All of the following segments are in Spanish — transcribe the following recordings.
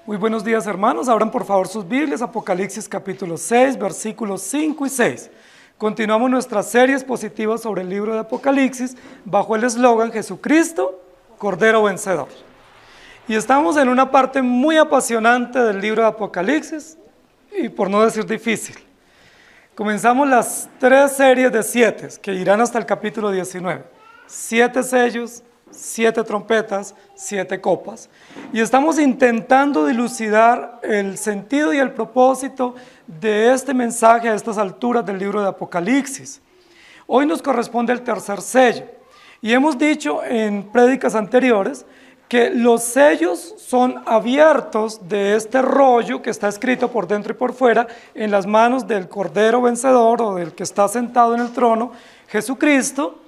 Muy buenos días, hermanos. Abran por favor sus Biblias, Apocalipsis capítulo 6, versículos 5 y 6. Continuamos nuestras series positivas sobre el libro de Apocalipsis bajo el eslogan Jesucristo, Cordero Vencedor. Y estamos en una parte muy apasionante del libro de Apocalipsis y por no decir difícil. Comenzamos las 3 series de 7 que irán hasta el capítulo 19. 7 sellos, 7 trompetas, 7 copas. Y estamos intentando dilucidar el sentido y el propósito de este mensaje a estas alturas del libro de Apocalipsis. Hoy nos corresponde el tercer sello. Y hemos dicho en prédicas anteriores que los sellos son abiertos de este rollo que está escrito por dentro y por fuera en las manos del Cordero Vencedor o del que está sentado en el trono, Jesucristo.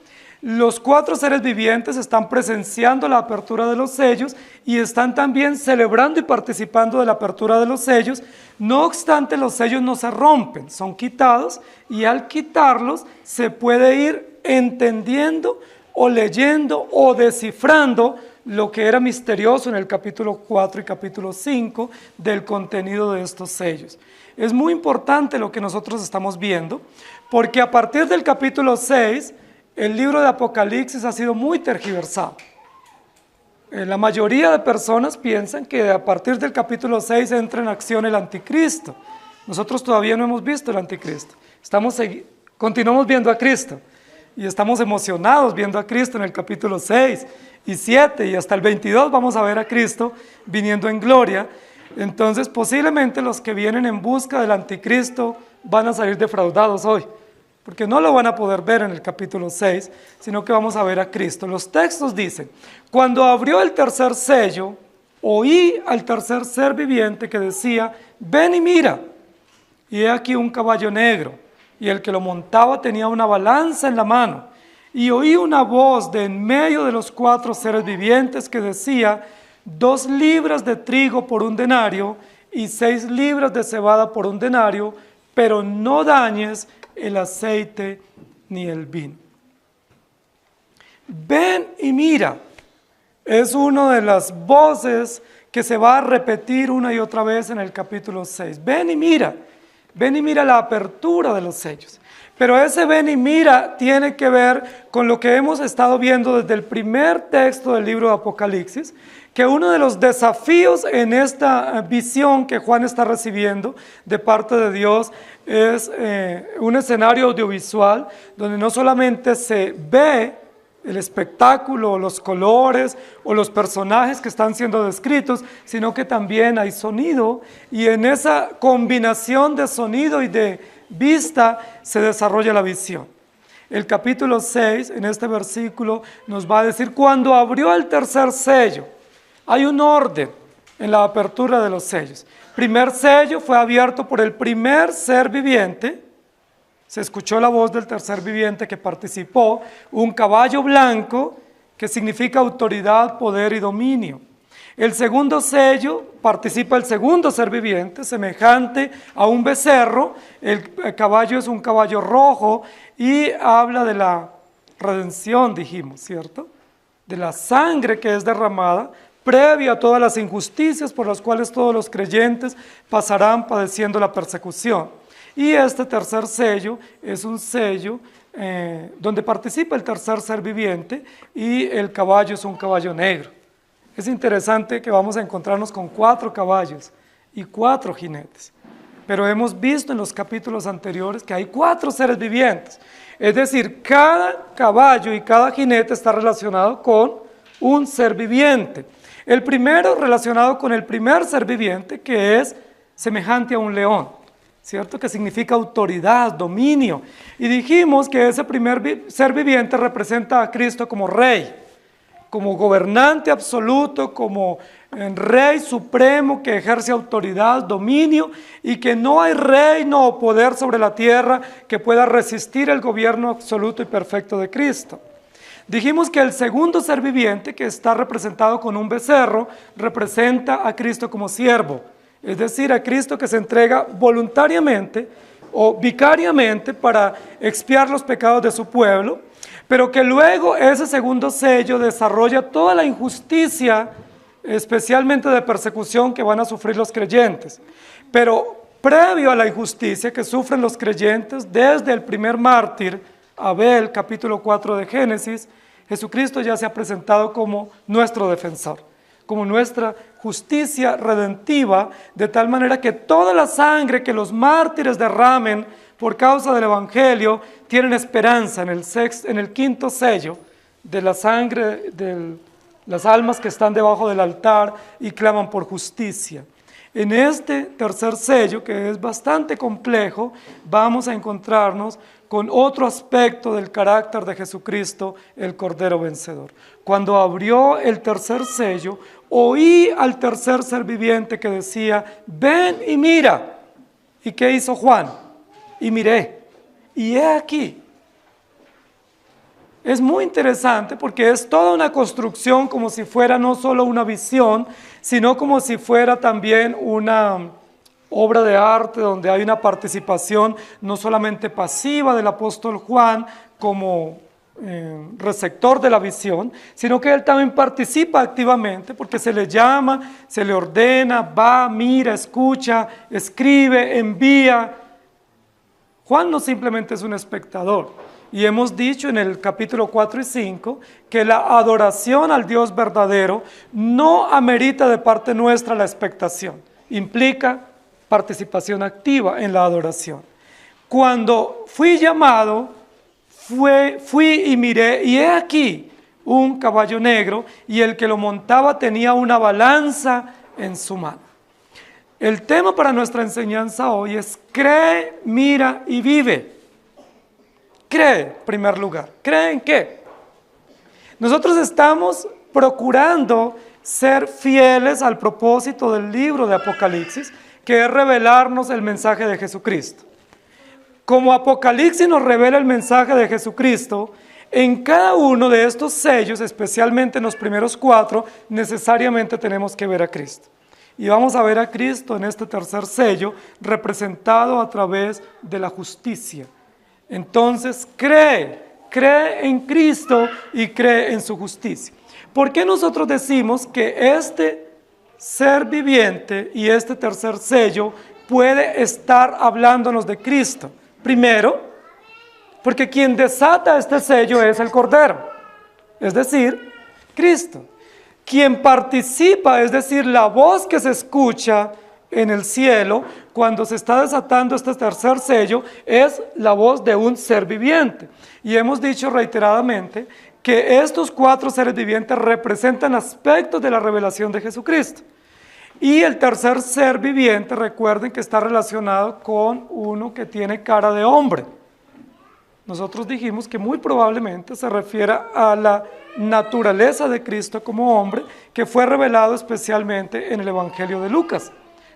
Los 4 seres vivientes están presenciando la apertura de los sellos y están también celebrando y participando de la apertura de los sellos. No obstante, los sellos no se rompen, son quitados y al quitarlos se puede ir entendiendo o leyendo o descifrando lo que era misterioso en el capítulo 4 y capítulo 5 del contenido de estos sellos. Es muy importante lo que nosotros estamos viendo porque a partir del capítulo 6 el libro de Apocalipsis ha sido muy tergiversado. La mayoría de personas piensan que a partir del capítulo 6 entra en acción el anticristo. Nosotros todavía no hemos visto el anticristo. Continuamos viendo a Cristo y estamos emocionados viendo a Cristo en el capítulo 6 y 7 y hasta el 22 vamos a ver a Cristo viniendo en gloria. Entonces posiblemente los que vienen en busca del anticristo van a salir defraudados hoy, porque no lo van a poder ver en el capítulo 6, sino que vamos a ver a Cristo. Los textos dicen, cuando abrió el tercer sello, oí al tercer ser viviente que decía, ven y mira, y he aquí un caballo negro, y el que lo montaba tenía una balanza en la mano, y oí una voz de en medio de los 4 seres vivientes que decía, 2 libras de trigo por un denario, y 6 libras de cebada por un denario, pero no dañes el aceite ni el vino. Ven y mira, es una de las voces que se va a repetir una y otra vez en el capítulo 6. Ven y mira la apertura de los sellos. Pero ese ven y mira tiene que ver con lo que hemos estado viendo desde el primer texto del libro de Apocalipsis, que uno de los desafíos en esta visión que Juan está recibiendo de parte de Dios es un escenario audiovisual donde no solamente se ve el espectáculo, los colores o los personajes que están siendo descritos, sino que también hay sonido y en esa combinación de sonido y de vista se desarrolla la visión. El capítulo 6 en este versículo nos va a decir cuando abrió el tercer sello. Hay un orden en la apertura de los sellos. Primer sello fue abierto por el primer ser viviente. Se escuchó la voz del tercer viviente que participó, un caballo blanco que significa autoridad, poder y dominio. El segundo sello participa el segundo ser viviente, semejante a un becerro. El caballo es un caballo rojo y habla de la redención, dijimos, ¿cierto? De la sangre que es derramada previa a todas las injusticias por las cuales todos los creyentes pasarán padeciendo la persecución. Y este tercer sello es un sello donde participa el tercer ser viviente y el caballo es un caballo negro. Es interesante que vamos a encontrarnos con 4 caballos y 4 jinetes, pero hemos visto en los capítulos anteriores que hay 4 seres vivientes, es decir, cada caballo y cada jinete está relacionado con un ser viviente. El primero relacionado con el primer ser viviente que es semejante a un león, ¿cierto? Que significa autoridad, dominio. Y dijimos que ese primer ser viviente representa a Cristo como rey, como gobernante absoluto, como rey supremo que ejerce autoridad, dominio y que no hay reino o poder sobre la tierra que pueda resistir el gobierno absoluto y perfecto de Cristo. Dijimos que el segundo ser viviente, que está representado con un becerro, representa a Cristo como siervo, es decir, a Cristo que se entrega voluntariamente o vicariamente para expiar los pecados de su pueblo, pero que luego ese segundo sello desarrolla toda la injusticia especialmente de persecución que van a sufrir los creyentes. Pero previo a la injusticia que sufren los creyentes, desde el primer mártir, Abel, capítulo 4 de Génesis, Jesucristo ya se ha presentado como nuestro defensor, como nuestra justicia redentiva, de tal manera que toda la sangre que los mártires derramen por causa del Evangelio tienen esperanza en el quinto sello de la sangre de las almas que están debajo del altar y claman por justicia. En este tercer sello, que es bastante complejo, vamos a encontrarnos con otro aspecto del carácter de Jesucristo, el Cordero Vencedor. Cuando abrió el tercer sello, oí al tercer ser viviente que decía, ven y mira. ¿Y qué hizo Juan? Y miré, y he aquí. Es muy interesante porque es toda una construcción como si fuera no solo una visión, sino como si fuera también una obra de arte donde hay una participación no solamente pasiva del apóstol Juan como receptor de la visión, sino que él también participa activamente porque se le llama, se le ordena, va, mira, escucha, escribe, envía. Juan no simplemente es un espectador. Y hemos dicho en el capítulo 4 y 5 que la adoración al Dios verdadero no amerita de parte nuestra la expectación, implica participación activa en la adoración. Cuando fui llamado, fui y miré, y he aquí un caballo negro, y el que lo montaba tenía una balanza en su mano. El tema para nuestra enseñanza hoy es cree, mira y vive. Cree, en primer lugar. ¿Cree en qué? Nosotros estamos procurando ser fieles al propósito del libro de Apocalipsis, que es revelarnos el mensaje de Jesucristo. Como Apocalipsis nos revela el mensaje de Jesucristo, en cada uno de estos sellos, especialmente en los primeros 4, necesariamente tenemos que ver a Cristo. Y vamos a ver a Cristo en este tercer sello, representado a través de la justicia. Entonces, cree en Cristo y cree en su justicia. ¿Por qué nosotros decimos que este ser viviente y este tercer sello puede estar hablándonos de Cristo? Primero, porque quien desata este sello es el Cordero, es decir, Cristo. Quien participa, es decir, la voz que se escucha en el cielo, cuando se está desatando este tercer sello, es la voz de un ser viviente. Y hemos dicho reiteradamente que estos 4 seres vivientes representan aspectos de la revelación de Jesucristo. Y el tercer ser viviente, recuerden que está relacionado con uno que tiene cara de hombre. Nosotros dijimos que muy probablemente se refiere a la naturaleza de Cristo como hombre, que fue revelado especialmente en el Evangelio de Lucas.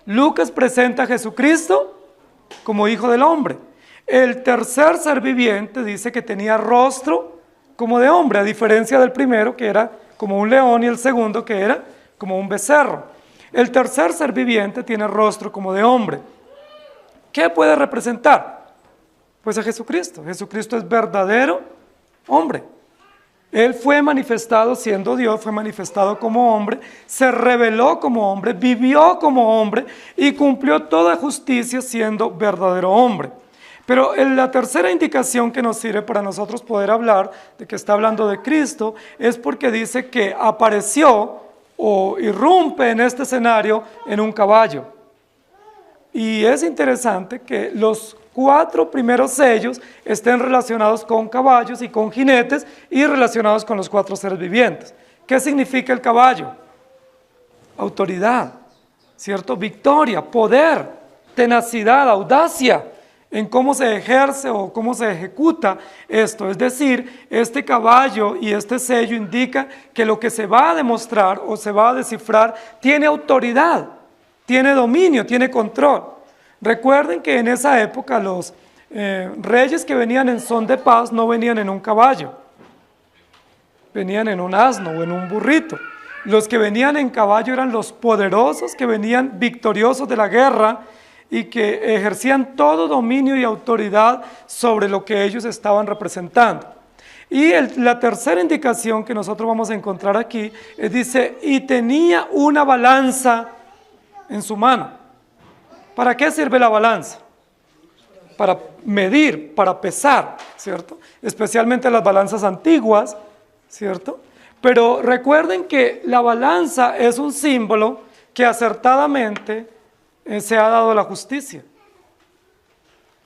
Lucas presenta a Jesucristo como hijo del hombre. El tercer ser viviente dice que tenía rostro como de hombre, a diferencia del primero que era como un león y el segundo que era como un becerro. El tercer ser viviente tiene rostro como de hombre. ¿Qué puede representar? Pues a Jesucristo. Jesucristo es verdadero hombre. Él fue manifestado siendo Dios, fue manifestado como hombre, se reveló como hombre, vivió como hombre y cumplió toda justicia siendo verdadero hombre. Pero la tercera indicación que nos sirve para nosotros poder hablar de que está hablando de Cristo es porque dice que apareció o irrumpe en este escenario en un caballo. Y es interesante que los 4 primeros sellos estén relacionados con caballos y con jinetes y relacionados con los 4 seres vivientes. ¿Qué significa el caballo? Autoridad, ¿cierto? Victoria, poder, tenacidad, audacia en cómo se ejerce o cómo se ejecuta esto. Es decir, este caballo y este sello indica que lo que se va a demostrar o se va a descifrar tiene autoridad, tiene dominio, tiene control. Recuerden que en esa época los reyes que venían en son de paz no venían en un caballo, venían en un asno o en un burrito. Los que venían en caballo eran los poderosos que venían victoriosos de la guerra y que ejercían todo dominio y autoridad sobre lo que ellos estaban representando. Y la tercera indicación que nosotros vamos a encontrar aquí, dice, y tenía una balanza en su mano. ¿Para qué sirve la balanza? Para medir, para pesar, ¿cierto? Especialmente las balanzas antiguas, ¿cierto? Pero recuerden que la balanza es un símbolo que acertadamente se ha dado a la justicia.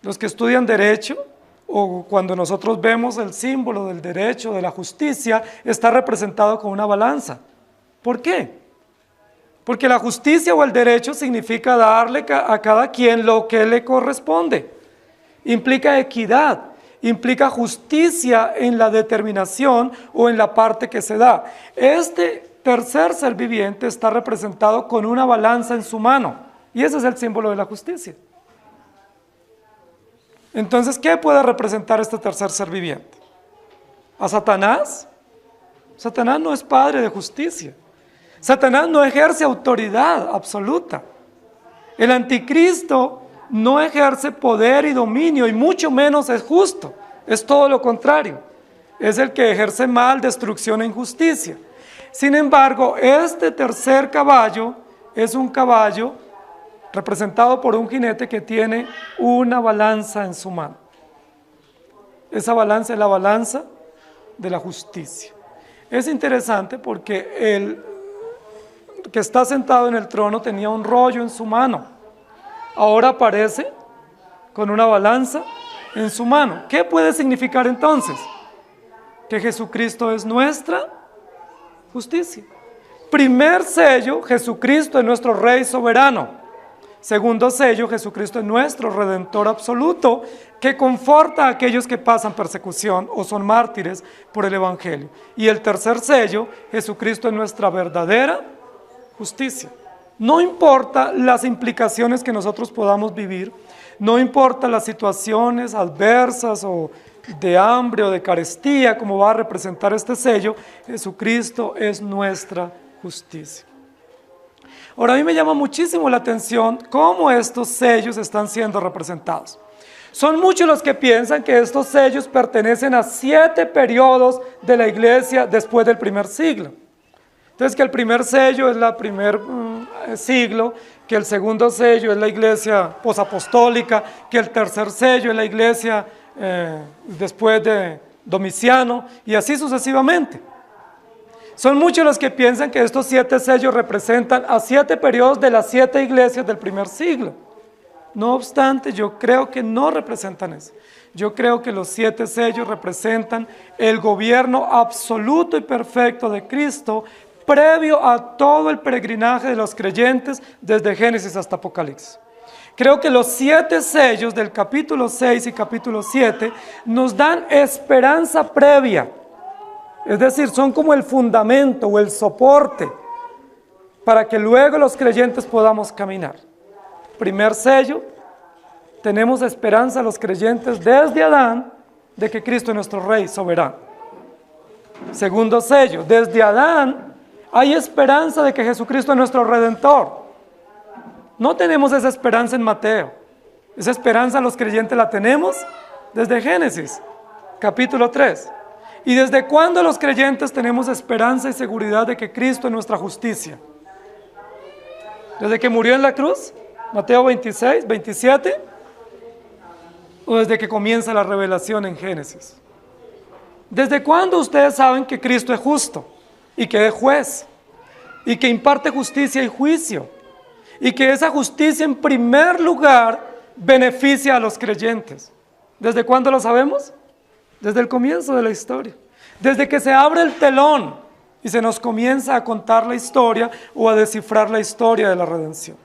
Los que estudian derecho, o cuando nosotros vemos el símbolo del derecho, de la justicia, está representado con una balanza. ¿Por qué? Porque la justicia o el derecho significa darle a cada quien lo que le corresponde. Implica equidad, implica justicia en la determinación o en la parte que se da. Este tercer ser viviente está representado con una balanza en su mano, y ese es el símbolo de la justicia. Entonces, ¿qué puede representar este tercer ser viviente? ¿A Satanás? Satanás no es padre de justicia. Satanás no ejerce autoridad absoluta. El anticristo no ejerce poder y dominio, y mucho menos es justo. Es todo lo contrario. Es el que ejerce mal, destrucción e injusticia. Sin embargo, este tercer caballo es un caballo representado por un jinete que tiene una balanza en su mano. Esa balanza es la balanza de la justicia. Es interesante porque el que está sentado en el trono tenía un rollo en su mano. Ahora aparece con una balanza en su mano. ¿Qué puede significar entonces? Que Jesucristo es nuestra justicia. Primer sello, Jesucristo es nuestro Rey soberano. Segundo sello, Jesucristo es nuestro Redentor absoluto, que conforta a aquellos que pasan persecución o son mártires por el Evangelio. Y el tercer sello, Jesucristo es nuestra verdadera justicia. No importa las implicaciones que nosotros podamos vivir, no importa las situaciones adversas o de hambre o de carestía, como va a representar este sello, Jesucristo es nuestra justicia. Ahora, a mí me llama muchísimo la atención cómo estos sellos están siendo representados. Son muchos los que piensan que estos sellos pertenecen a 7 periodos de la iglesia después del primer siglo. Entonces, que el primer sello es el primer siglo, que el segundo sello es la iglesia posapostólica, que el tercer sello es la iglesia después de Domiciano, y así sucesivamente. Son muchos los que piensan que estos 7 sellos representan a 7 periodos de las 7 iglesias del primer siglo. No obstante, yo creo que no representan eso. Yo creo que los 7 sellos representan el gobierno absoluto y perfecto de Cristo previo a todo el peregrinaje de los creyentes desde Génesis hasta Apocalipsis. Creo que los 7 sellos del capítulo 6 y capítulo 7 nos dan esperanza previa. Es decir, son como el fundamento o el soporte para que luego los creyentes podamos caminar. Primer sello, tenemos esperanza los creyentes desde Adán de que Cristo es nuestro Rey soberano. Segundo sello, desde Adán hay esperanza de que Jesucristo es nuestro Redentor. No tenemos esa esperanza en Mateo. Esa esperanza los creyentes la tenemos desde Génesis, capítulo 3. ¿Y desde cuándo los creyentes tenemos esperanza y seguridad de que Cristo es nuestra justicia? ¿Desde que murió en la cruz? Mateo 26, 27. ¿O desde que comienza la revelación en Génesis? ¿Desde cuándo ustedes saben que Cristo es justo y que es juez y que imparte justicia y juicio y que esa justicia en primer lugar beneficia a los creyentes? ¿Desde cuándo lo sabemos? Desde el comienzo de la historia, desde que se abre el telón y se nos comienza a contar la historia o a descifrar la historia de la redención.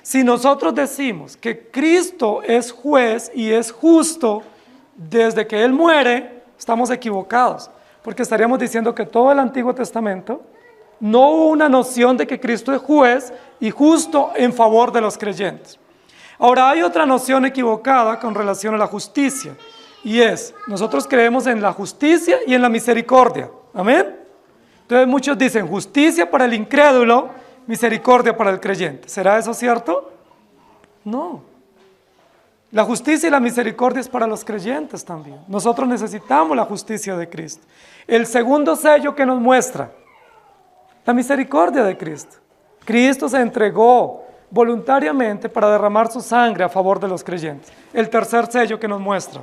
Si nosotros decimos que Cristo es juez y es justo desde que Él muere, estamos equivocados, porque estaríamos diciendo que todo el Antiguo Testamento no hubo una noción de que Cristo es juez y justo en favor de los creyentes. Ahora, hay otra noción equivocada con relación a la justicia, y es, nosotros creemos en la justicia y en la misericordia. ¿Amén? Entonces muchos dicen justicia para el incrédulo, misericordia para el creyente. ¿Será eso cierto? No. La justicia y la misericordia es para los creyentes también. Nosotros necesitamos la justicia de Cristo. El segundo sello que nos muestra, la misericordia de Cristo. Cristo se entregó voluntariamente para derramar su sangre a favor de los creyentes. El tercer sello que nos muestra,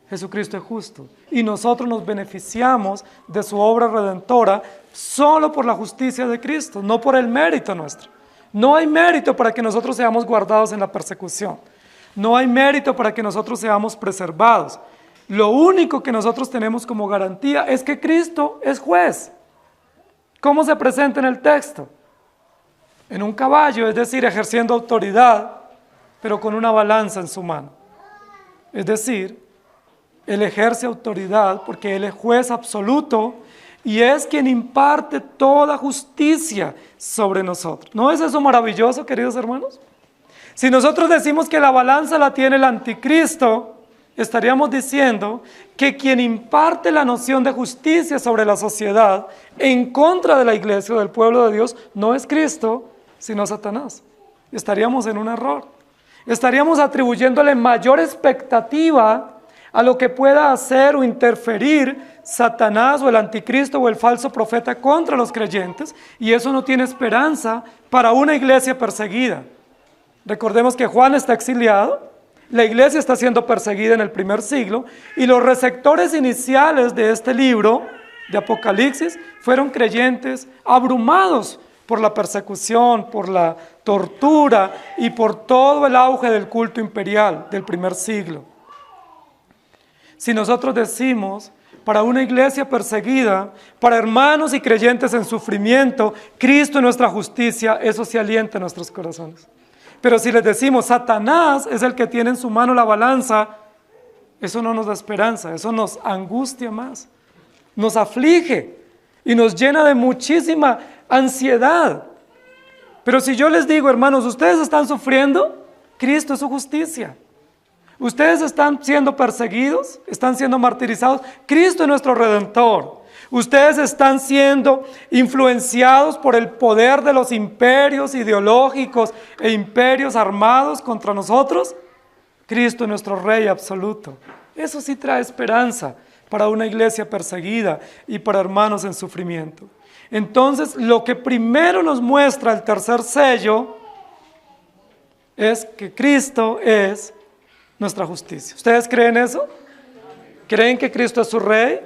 Jesucristo es justo y nosotros nos beneficiamos de su obra redentora solo por la justicia de Cristo, no por el mérito nuestro. No hay mérito para que nosotros seamos guardados en la persecución. No hay mérito para que nosotros seamos preservados. Lo único que nosotros tenemos como garantía es que Cristo es juez. ¿Cómo se presenta en el texto? En un caballo, es decir, ejerciendo autoridad, pero con una balanza en su mano. Es decir, Él ejerce autoridad porque Él es juez absoluto y es quien imparte toda justicia sobre nosotros. ¿No es eso maravilloso, queridos hermanos? Si nosotros decimos que la balanza la tiene el anticristo, estaríamos diciendo que quien imparte la noción de justicia sobre la sociedad en contra de la iglesia o del pueblo de Dios no es Cristo, sino Satanás. Estaríamos en un error. Estaríamos atribuyéndole mayor expectativa a lo que pueda hacer o interferir Satanás o el anticristo o el falso profeta contra los creyentes, y eso no tiene esperanza para una iglesia perseguida. Recordemos que Juan está exiliado, la iglesia está siendo perseguida en el primer siglo, y los receptores iniciales de este libro de Apocalipsis fueron creyentes abrumados por la persecución, por la tortura y por todo el auge del culto imperial del primer siglo. Si nosotros decimos, para una iglesia perseguida, para hermanos y creyentes en sufrimiento, Cristo es nuestra justicia, eso se alienta en nuestros corazones. Pero si les decimos, Satanás es el que tiene en su mano la balanza, eso no nos da esperanza, eso nos angustia más, nos aflige y nos llena de muchísima ansiedad. Pero si yo les digo, hermanos, ustedes están sufriendo, Cristo es su justicia. Ustedes están siendo perseguidos, están siendo martirizados, Cristo es nuestro Redentor. Ustedes están siendo influenciados por el poder de los imperios ideológicos e imperios armados contra nosotros, Cristo es nuestro Rey absoluto. Eso sí trae esperanza para una iglesia perseguida y para hermanos en sufrimiento. Entonces, lo que primero nos muestra el tercer sello es que Cristo es nuestra justicia. ¿Ustedes creen eso? ¿Creen que Cristo es su Rey?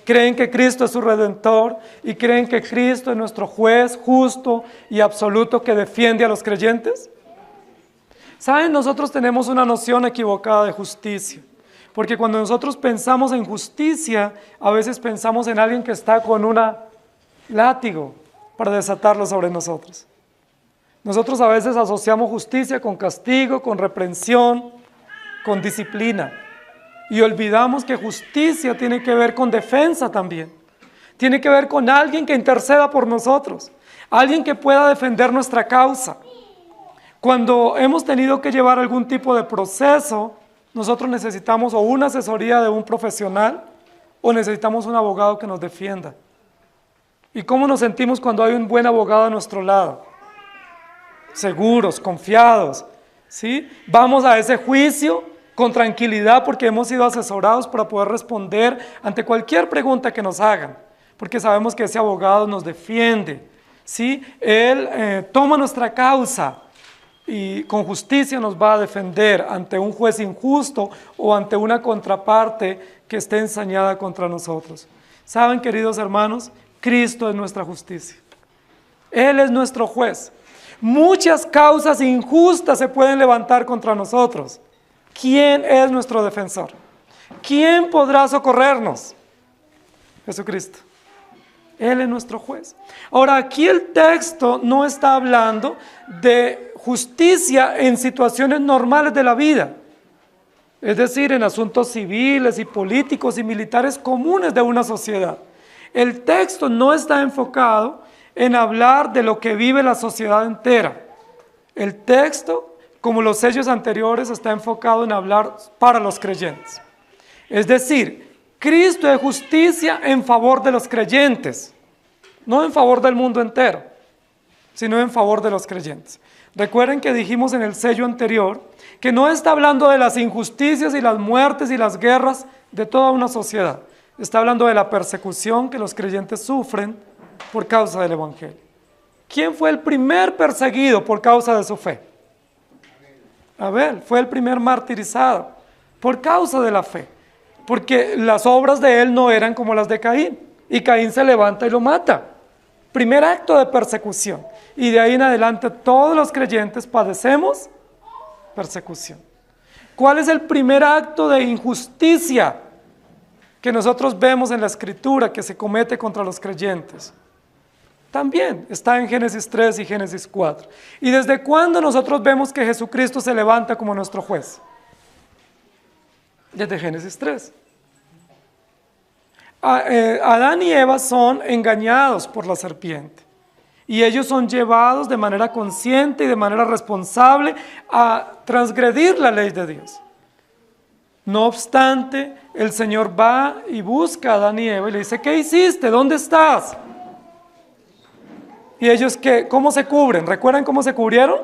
¿Creen que Cristo es su Redentor? ¿Y creen que Cristo es nuestro juez justo y absoluto que defiende a los creyentes? ¿Saben? Nosotros tenemos una noción equivocada de justicia. Porque cuando nosotros pensamos en justicia, a veces pensamos en alguien que está con un látigo para desatarlo sobre nosotros. Nosotros a veces asociamos justicia con castigo, con reprensión, con disciplina. Y olvidamos que justicia tiene que ver con defensa también. Tiene que ver con alguien que interceda por nosotros, alguien que pueda defender nuestra causa. Cuando hemos tenido que llevar algún tipo de proceso, nosotros necesitamos o una asesoría de un profesional o necesitamos un abogado que nos defienda. ¿Y cómo nos sentimos cuando hay un buen abogado a nuestro lado? Seguros, confiados, ¿sí? Vamos a ese juicio con tranquilidad porque hemos sido asesorados para poder responder ante cualquier pregunta que nos hagan, porque sabemos que ese abogado nos defiende, ¿sí? Él toma nuestra causa y con justicia nos va a defender ante un juez injusto o ante una contraparte que esté ensañada contra nosotros. ¿Saben, queridos hermanos? Cristo es nuestra justicia. Él es nuestro juez. Muchas causas injustas se pueden levantar contra nosotros. ¿Quién es nuestro defensor? ¿Quién podrá socorrernos? Jesucristo. Él es nuestro juez. Ahora, aquí el texto no está hablando de justicia en situaciones normales de la vida, es decir, en asuntos civiles y políticos y militares comunes de una sociedad. El texto no está enfocado en hablar de lo que vive la sociedad entera. El texto, como los sellos anteriores, está enfocado en hablar para los creyentes. Es decir, Cristo es justicia en favor de los creyentes, no en favor del mundo entero, sino en favor de los creyentes. Recuerden que dijimos en el sello anterior que no está hablando de las injusticias y las muertes y las guerras de toda una sociedad. Está hablando de la persecución que los creyentes sufren por causa del Evangelio. ¿Quién fue el primer perseguido por causa de su fe? Abel fue el primer martirizado por causa de la fe, porque las obras de él no eran como las de Caín, y Caín se levanta y lo mata. Primer acto de persecución, y de ahí en adelante todos los creyentes padecemos persecución. ¿Cuál es el primer acto de injusticia que nosotros vemos en la Escritura que se comete contra los creyentes? También está en Génesis 3 y Génesis 4. ¿Y desde cuándo nosotros vemos que Jesucristo se levanta como nuestro juez? Desde Génesis 3. Adán y Eva son engañados por la serpiente. Y ellos son llevados de manera consciente y de manera responsable a transgredir la ley de Dios. No obstante, el Señor va y busca a Adán y Eva y le dice, ¿qué hiciste? ¿Dónde estás? Y ellos, ¿cómo se cubren? ¿Recuerdan cómo se cubrieron?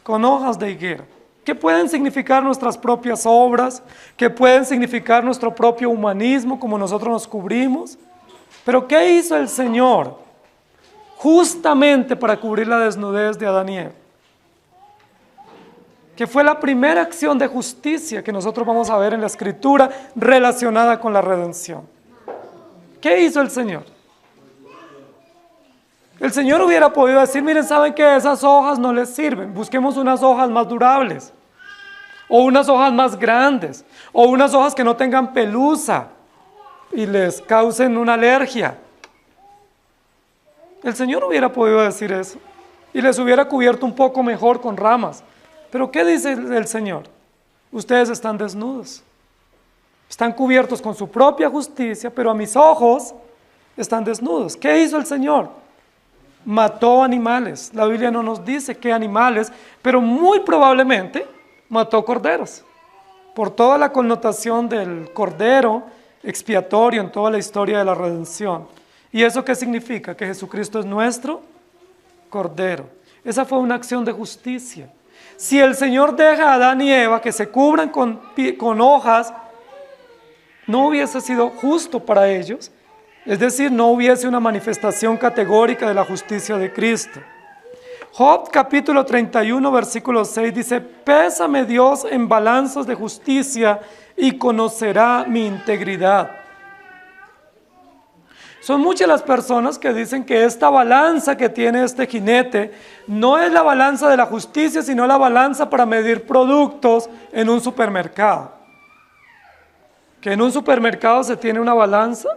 Con hojas de higuera. ¿Qué pueden significar nuestras propias obras? ¿Qué pueden significar nuestro propio humanismo, como nosotros nos cubrimos? Pero ¿qué hizo el Señor justamente para cubrir la desnudez de Adán y Eva? Que fue la primera acción de justicia que nosotros vamos a ver en la Escritura relacionada con la redención. ¿Qué hizo el Señor? El Señor hubiera podido decir, miren, ¿saben que esas hojas no les sirven? Busquemos unas hojas más durables, o unas hojas más grandes, o unas hojas que no tengan pelusa y les causen una alergia. El Señor hubiera podido decir eso, y les hubiera cubierto un poco mejor con ramas. Pero ¿qué dice el Señor? Ustedes están desnudos, están cubiertos con su propia justicia, pero a mis ojos están desnudos. ¿Qué hizo el Señor? Mató animales. La Biblia no nos dice qué animales, pero muy probablemente mató corderos, por toda la connotación del cordero expiatorio en toda la historia de la redención. ¿Y eso qué significa? Que Jesucristo es nuestro cordero. Esa fue una acción de justicia. Si el Señor deja a Adán y Eva que se cubran con hojas, no hubiese sido justo para ellos. Es decir, no hubiese una manifestación categórica de la justicia de Cristo. Job capítulo 31 versículo 6 dice, pésame Dios en balanzas de justicia y conocerá mi integridad. Son muchas las personas que dicen que esta balanza que tiene este jinete no es la balanza de la justicia, sino la balanza para medir productos en un supermercado. Que en un supermercado se tiene una balanza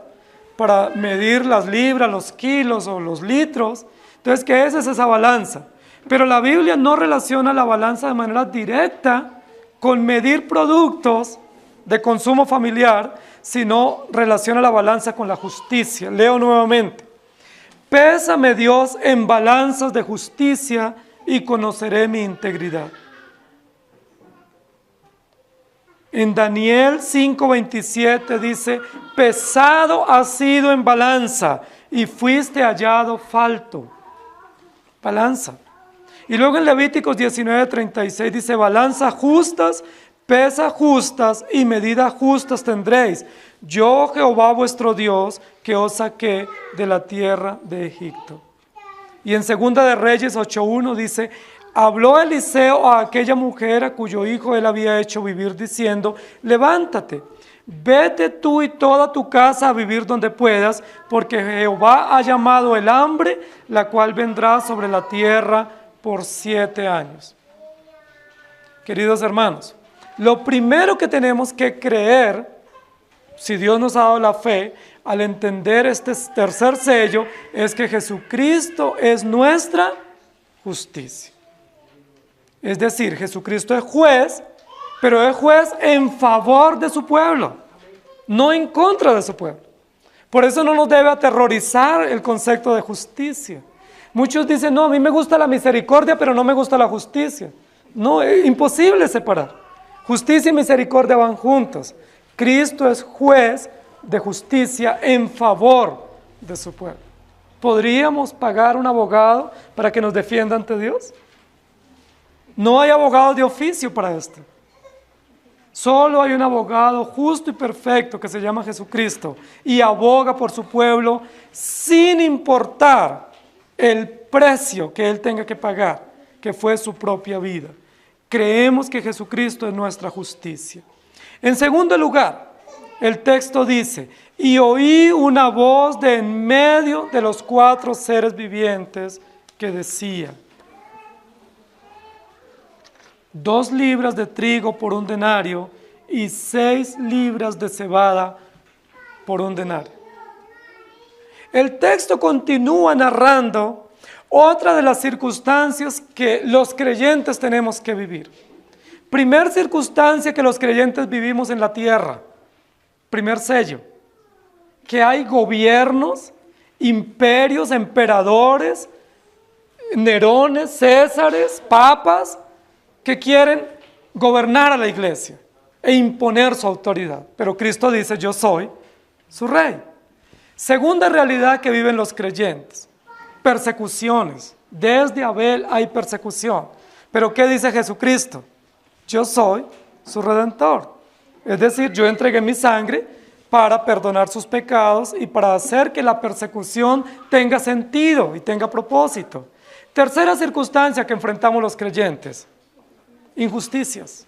para medir las libras, los kilos o los litros. Entonces, ¿qué es esa balanza? Pero la Biblia no relaciona la balanza de manera directa con medir productos de consumo familiar, sino relaciona la balanza con la justicia. Leo nuevamente. Pésame Dios en balanzas de justicia y conoceré mi integridad. En Daniel 5:27 dice, pesado has sido en balanza y fuiste hallado falto. Balanza. Y luego en Levíticos 19:36 dice, balanza justas, pesa justas y medida justas tendréis. Yo, Jehová vuestro Dios, que os saqué de la tierra de Egipto. Y en Segunda de Reyes 8:1 dice, habló Eliseo a aquella mujer a cuyo hijo él había hecho vivir, diciendo, levántate, vete tú y toda tu casa a vivir donde puedas, porque Jehová ha llamado el hambre, la cual vendrá sobre la tierra por 7 años. Queridos hermanos, lo primero que tenemos que creer, si Dios nos ha dado la fe, al entender este tercer sello, es que Jesucristo es nuestra justicia. Es decir, Jesucristo es juez, pero es juez en favor de su pueblo, no en contra de su pueblo. Por eso no nos debe aterrorizar el concepto de justicia. Muchos dicen, no, a mí me gusta la misericordia, pero no me gusta la justicia. No, es imposible separar. Justicia y misericordia van juntos. Cristo es juez de justicia en favor de su pueblo. ¿Podríamos pagar un abogado para que nos defienda ante Dios? No hay abogados de oficio para esto. Solo hay un abogado justo y perfecto que se llama Jesucristo y aboga por su pueblo sin importar el precio que Él tenga que pagar, que fue su propia vida. Creemos que Jesucristo es nuestra justicia. En segundo lugar, el texto dice, y oí una voz de en medio de los 4 seres vivientes que decía, 2 libras de trigo por un denario y 6 libras de cebada por un denario. El texto continúa narrando otra de las circunstancias que los creyentes tenemos que vivir. Primer circunstancia que los creyentes vivimos en la tierra, primer sello, que hay gobiernos, imperios, emperadores, Nerones, Césares, papas, que quieren gobernar a la iglesia e imponer su autoridad. Pero Cristo dice, yo soy su rey. Segunda realidad que viven los creyentes, persecuciones. Desde Abel hay persecución. Pero ¿qué dice Jesucristo? Yo soy su redentor. Es decir, yo entregué mi sangre para perdonar sus pecados y para hacer que la persecución tenga sentido y tenga propósito. Tercera circunstancia que enfrentamos los creyentes, injusticias.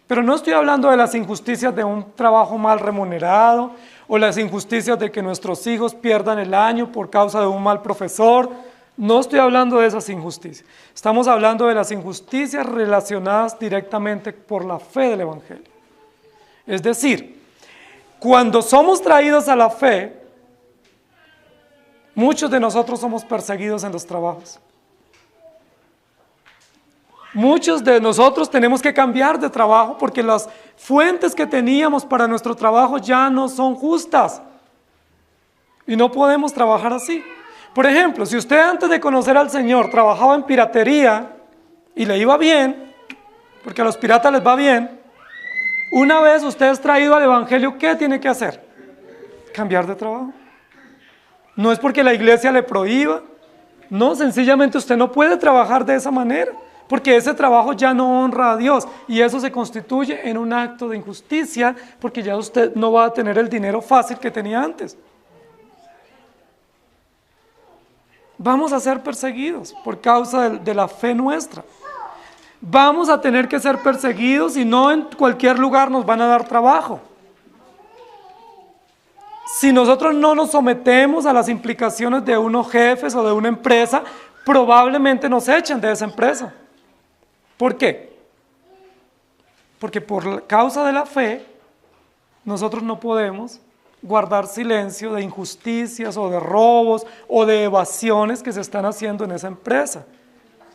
Pero no estoy hablando de las injusticias de un trabajo mal remunerado o las injusticias de que nuestros hijos pierdan el año por causa de un mal profesor. No estoy hablando de esas injusticias. Estamos hablando de las injusticias relacionadas directamente por la fe del Evangelio. Es decir, cuando somos traídos a la fe, muchos de nosotros somos perseguidos en los trabajos. Muchos de nosotros tenemos que cambiar de trabajo porque las fuentes que teníamos para nuestro trabajo ya no son justas. Y no podemos trabajar así. Por ejemplo, si usted antes de conocer al Señor trabajaba en piratería y le iba bien, porque a los piratas les va bien, una vez usted es traído al Evangelio, ¿qué tiene que hacer? Cambiar de trabajo. No es porque la iglesia le prohíba, no, sencillamente usted no puede trabajar de esa manera, porque ese trabajo ya no honra a Dios y eso se constituye en un acto de injusticia porque ya usted no va a tener el dinero fácil que tenía antes. Vamos a ser perseguidos por causa de la fe nuestra. Vamos a tener que ser perseguidos y no en cualquier lugar nos van a dar trabajo. Si nosotros no nos sometemos a las implicaciones de unos jefes o de una empresa, probablemente nos echen de esa empresa. ¿Por qué? Porque por causa de la fe, nosotros no podemos guardar silencio de injusticias o de robos o de evasiones que se están haciendo en esa empresa.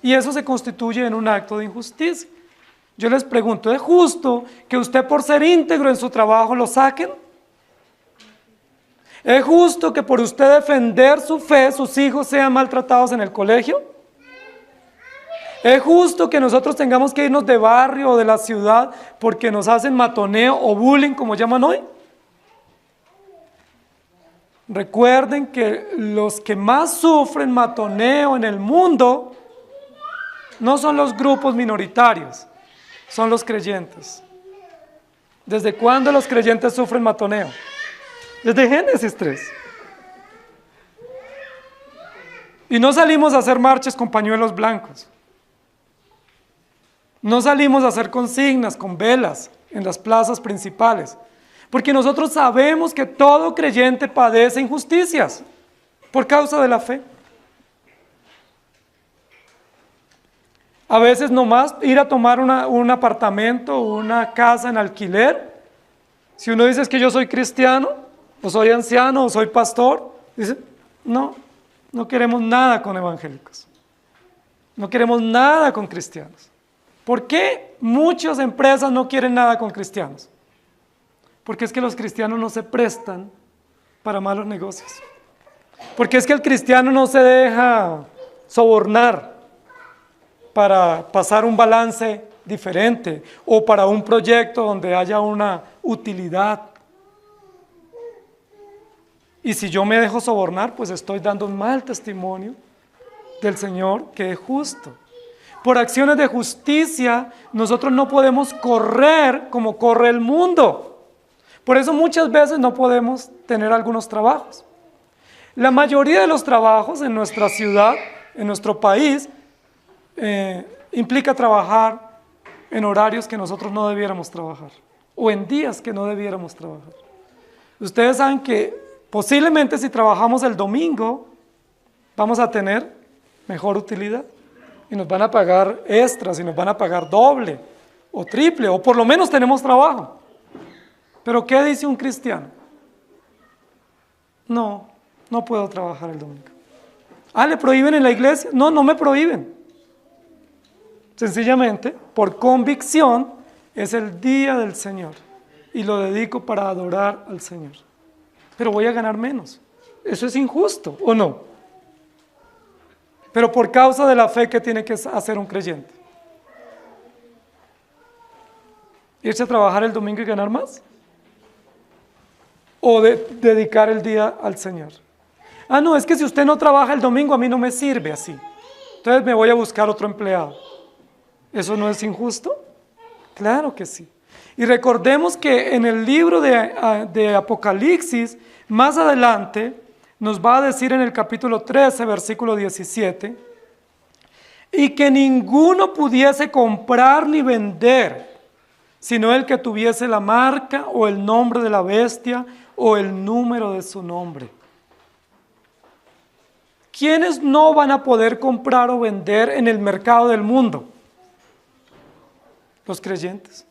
Y eso se constituye en un acto de injusticia. Yo les pregunto, ¿es justo que usted por ser íntegro en su trabajo lo saquen? ¿Es justo que por usted defender su fe sus hijos sean maltratados en el colegio? ¿Es justo que nosotros tengamos que irnos de barrio o de la ciudad porque nos hacen matoneo o bullying, como llaman hoy? Recuerden que los que más sufren matoneo en el mundo no son los grupos minoritarios, son los creyentes. ¿Desde cuándo los creyentes sufren matoneo? Desde Génesis 3. Y no salimos a hacer marchas con pañuelos blancos. No salimos a hacer consignas con velas en las plazas principales. Porque nosotros sabemos que todo creyente padece injusticias por causa de la fe. A veces nomás ir a tomar un apartamento o una casa en alquiler. Si uno dice es que yo soy cristiano, o soy anciano, o soy pastor, dice, no queremos nada con evangélicos. No queremos nada con cristianos. ¿Por qué muchas empresas no quieren nada con cristianos? Porque es que los cristianos no se prestan para malos negocios. Porque es que el cristiano no se deja sobornar para pasar un balance diferente o para un proyecto donde haya una utilidad. Y si yo me dejo sobornar, pues estoy dando un mal testimonio del Señor, que es justo. Por acciones de justicia, nosotros no podemos correr como corre el mundo. Por eso muchas veces no podemos tener algunos trabajos. La mayoría de los trabajos en nuestra ciudad, en nuestro país, implica trabajar en horarios que nosotros no debiéramos trabajar, o en días que no debiéramos trabajar. Ustedes saben que posiblemente si trabajamos el domingo, vamos a tener mejor utilidad, y nos van a pagar extras, y nos van a pagar doble, o triple, o por lo menos tenemos trabajo. Pero ¿qué dice un cristiano? No puedo trabajar el domingo. ¿Le prohíben en la iglesia? No me prohíben. Sencillamente, por convicción, es el día del Señor y lo dedico para adorar al Señor. Pero voy a ganar menos. ¿Eso es injusto o no? Pero por causa de la fe, ¿qué tiene que hacer un creyente? ¿Irse a trabajar el domingo y ganar más? ¿O dedicar el día al Señor? No, es que si usted no trabaja el domingo, a mí no me sirve así. Entonces me voy a buscar otro empleado. ¿Eso no es injusto? Claro que sí. Y recordemos que en el libro de Apocalipsis, más adelante, nos va a decir en el capítulo 13, versículo 17, y que ninguno pudiese comprar ni vender, sino el que tuviese la marca o el nombre de la bestia o el número de su nombre. ¿Quiénes no van a poder comprar o vender en el mercado del mundo? Los creyentes,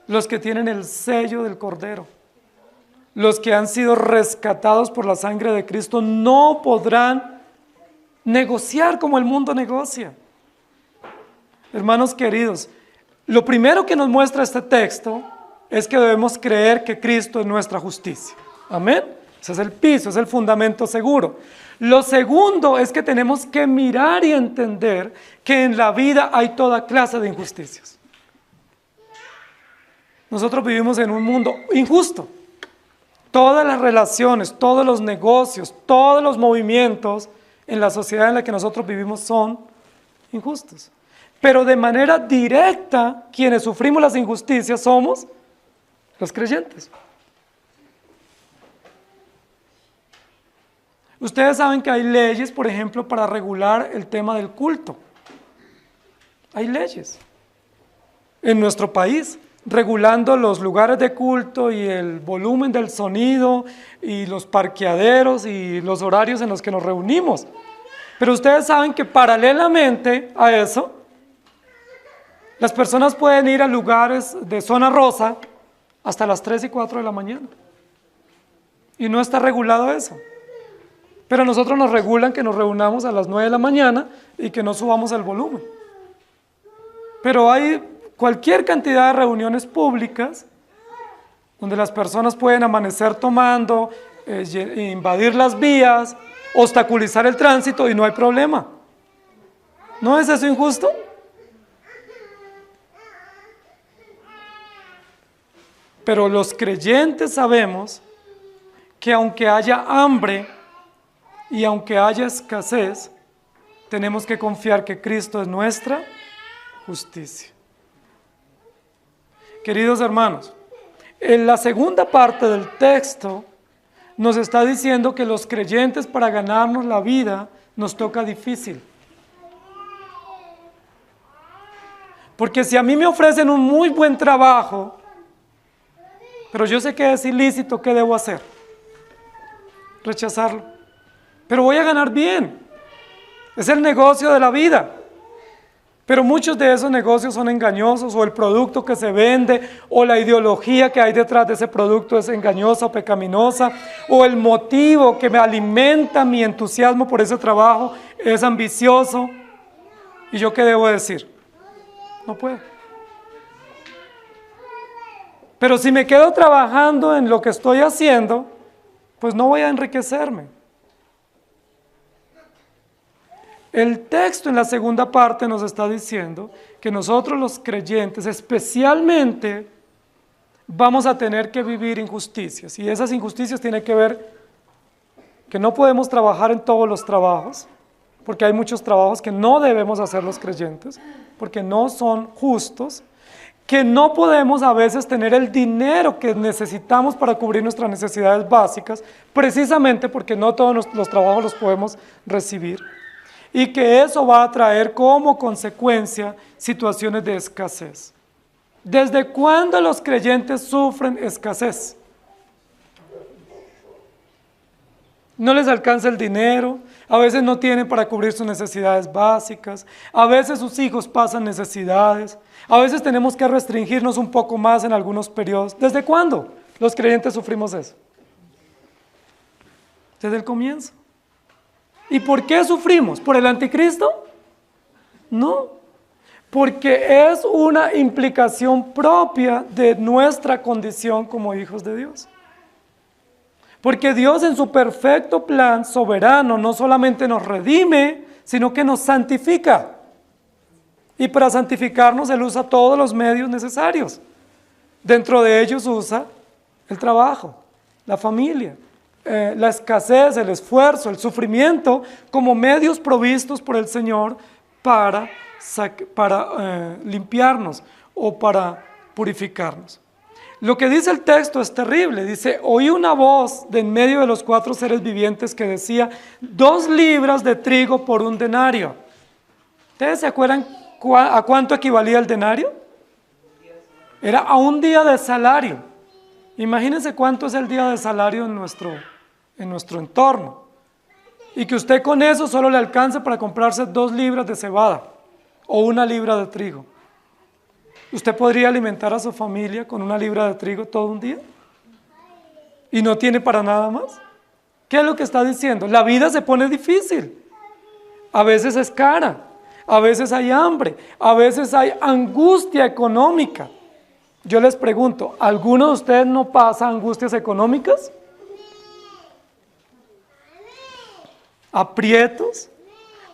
los que tienen el sello del Cordero, los que han sido rescatados por la sangre de Cristo, no podrán negociar como el mundo negocia. Hermanos queridos, lo primero que nos muestra este texto es que debemos creer que Cristo es nuestra justicia. Amén. Ese es el piso, es el fundamento seguro. Lo segundo es que tenemos que mirar y entender que en la vida hay toda clase de injusticias. Nosotros vivimos en un mundo injusto. Todas las relaciones, todos los negocios, todos los movimientos en la sociedad en la que nosotros vivimos son injustos. Pero de manera directa, quienes sufrimos las injusticias somos los creyentes. Ustedes saben que hay leyes, por ejemplo, para regular el tema del culto. Hay leyes en nuestro país regulando los lugares de culto y el volumen del sonido y los parqueaderos y los horarios en los que nos reunimos. Pero ustedes saben que paralelamente a eso, las personas pueden ir a lugares de zona rosa hasta las 3 y 4 de la mañana. Y no está regulado eso. Pero nosotros nos regulan que nos reunamos a las 9 de la mañana y que no subamos el volumen. Pero hay cualquier cantidad de reuniones públicas donde las personas pueden amanecer tomando, invadir las vías, obstaculizar el tránsito y no hay problema. ¿No es eso injusto? Pero los creyentes sabemos que aunque haya hambre y aunque haya escasez, tenemos que confiar que Cristo es nuestra justicia. Queridos hermanos, en la segunda parte del texto nos está diciendo que los creyentes para ganarnos la vida nos toca difícil. Porque si a mí me ofrecen un muy buen trabajo, pero yo sé que es ilícito, ¿qué debo hacer? Rechazarlo. Pero voy a ganar bien. Es el negocio de la vida. Pero muchos de esos negocios son engañosos, o el producto que se vende, o la ideología que hay detrás de ese producto es engañosa o pecaminosa, o el motivo que me alimenta mi entusiasmo por ese trabajo es ambicioso. ¿Y yo qué debo decir? No puedo. Pero si me quedo trabajando en lo que estoy haciendo, pues no voy a enriquecerme. El texto en la segunda parte nos está diciendo que nosotros los creyentes especialmente vamos a tener que vivir injusticias, y esas injusticias tienen que ver que no podemos trabajar en todos los trabajos, porque hay muchos trabajos que no debemos hacer los creyentes, porque no son justos, que no podemos a veces tener el dinero que necesitamos para cubrir nuestras necesidades básicas, precisamente porque no todos los trabajos los podemos recibir, y que eso va a traer como consecuencia situaciones de escasez. ¿Desde cuándo los creyentes sufren escasez? No les alcanza el dinero, a veces no tienen para cubrir sus necesidades básicas, a veces sus hijos pasan necesidades, a veces tenemos que restringirnos un poco más en algunos periodos. ¿Desde cuándo los creyentes sufrimos eso? Desde el comienzo. ¿Y por qué sufrimos? ¿Por el anticristo? No, porque es una implicación propia de nuestra condición como hijos de Dios. Porque Dios en su perfecto plan soberano no solamente nos redime, sino que nos santifica. Y para santificarnos Él usa todos los medios necesarios. Dentro de ellos usa el trabajo, la familia, la escasez, el esfuerzo, el sufrimiento, como medios provistos por el Señor para limpiarnos o para purificarnos. Lo que dice el texto es terrible. Dice, oí una voz de en medio de los 4 seres vivientes que decía, 2 libras de trigo por un denario. ¿Ustedes se acuerdan a cuánto equivalía el denario? Era a un día de salario. Imagínense cuánto es el día de salario en nuestro entorno. Y que usted con eso solo le alcance para comprarse 2 libras de cebada o 1 libra de trigo. ¿Usted podría alimentar a su familia con 1 libra de trigo todo un día? ¿Y no tiene para nada más? ¿Qué es lo que está diciendo? La vida se pone difícil. A veces es cara, a veces hay hambre, a veces hay angustia económica. Yo les pregunto, ¿alguno de ustedes no pasa angustias económicas? ¿Aprietos?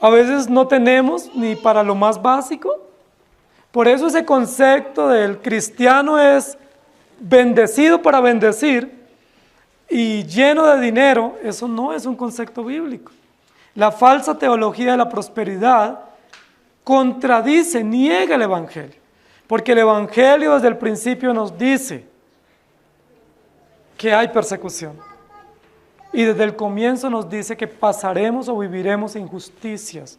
A veces no tenemos ni para lo más básico. Por eso ese concepto del cristiano es bendecido para bendecir y lleno de dinero, eso no es un concepto bíblico. La falsa teología de la prosperidad contradice, niega el Evangelio, porque el Evangelio desde el principio nos dice que hay persecución y desde el comienzo nos dice que pasaremos o viviremos injusticias,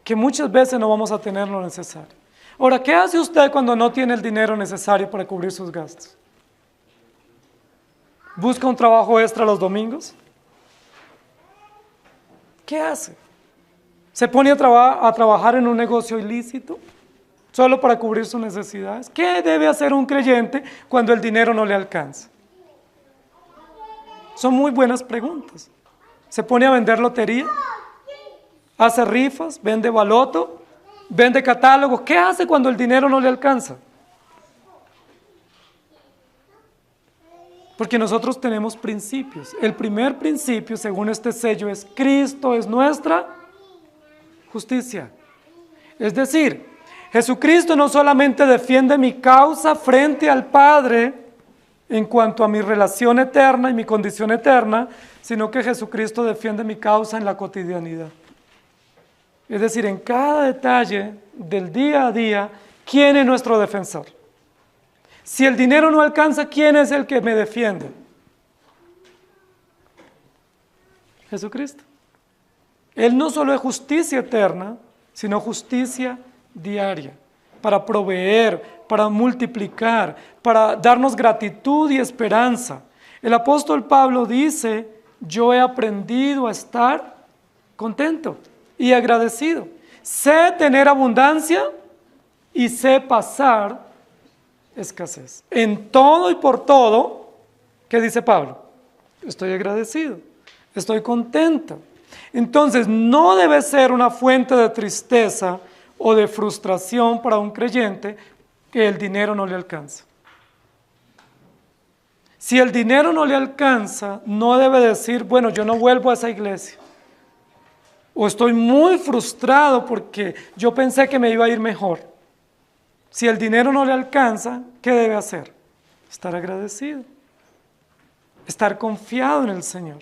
que muchas veces no vamos a tener lo necesario. Ahora, ¿qué hace usted cuando no tiene el dinero necesario para cubrir sus gastos? ¿Busca un trabajo extra los domingos? ¿Qué hace? ¿Se pone a trabajar en un negocio ilícito solo para cubrir sus necesidades? ¿Qué debe hacer un creyente cuando el dinero no le alcanza? Son muy buenas preguntas. ¿Se pone a vender lotería? ¿Hace rifas? ¿Vende baloto? ¿Vende catálogos? ¿Qué hace cuando el dinero no le alcanza? Porque nosotros tenemos principios. El primer principio, según este sello, es Cristo es nuestra justicia. Es decir, Jesucristo no solamente defiende mi causa frente al Padre en cuanto a mi relación eterna y mi condición eterna, sino que Jesucristo defiende mi causa en la cotidianidad. Es decir, en cada detalle del día a día, ¿quién es nuestro defensor? Si el dinero no alcanza, ¿quién es el que me defiende? Jesucristo. Él no solo es justicia eterna, sino justicia diaria, para proveer, para multiplicar, para darnos gratitud y esperanza. El apóstol Pablo dice, yo he aprendido a estar contento y agradecido. Sé tener abundancia y sé pasar escasez. En todo y por todo, ¿qué dice Pablo? Estoy agradecido, estoy contento. Entonces, no debe ser una fuente de tristeza o de frustración para un creyente que el dinero no le alcanza. Si el dinero no le alcanza, no debe decir, bueno, yo no vuelvo a esa iglesia. O estoy muy frustrado porque yo pensé que me iba a ir mejor. Si el dinero no le alcanza, ¿qué debe hacer? Estar agradecido. Estar confiado en el Señor.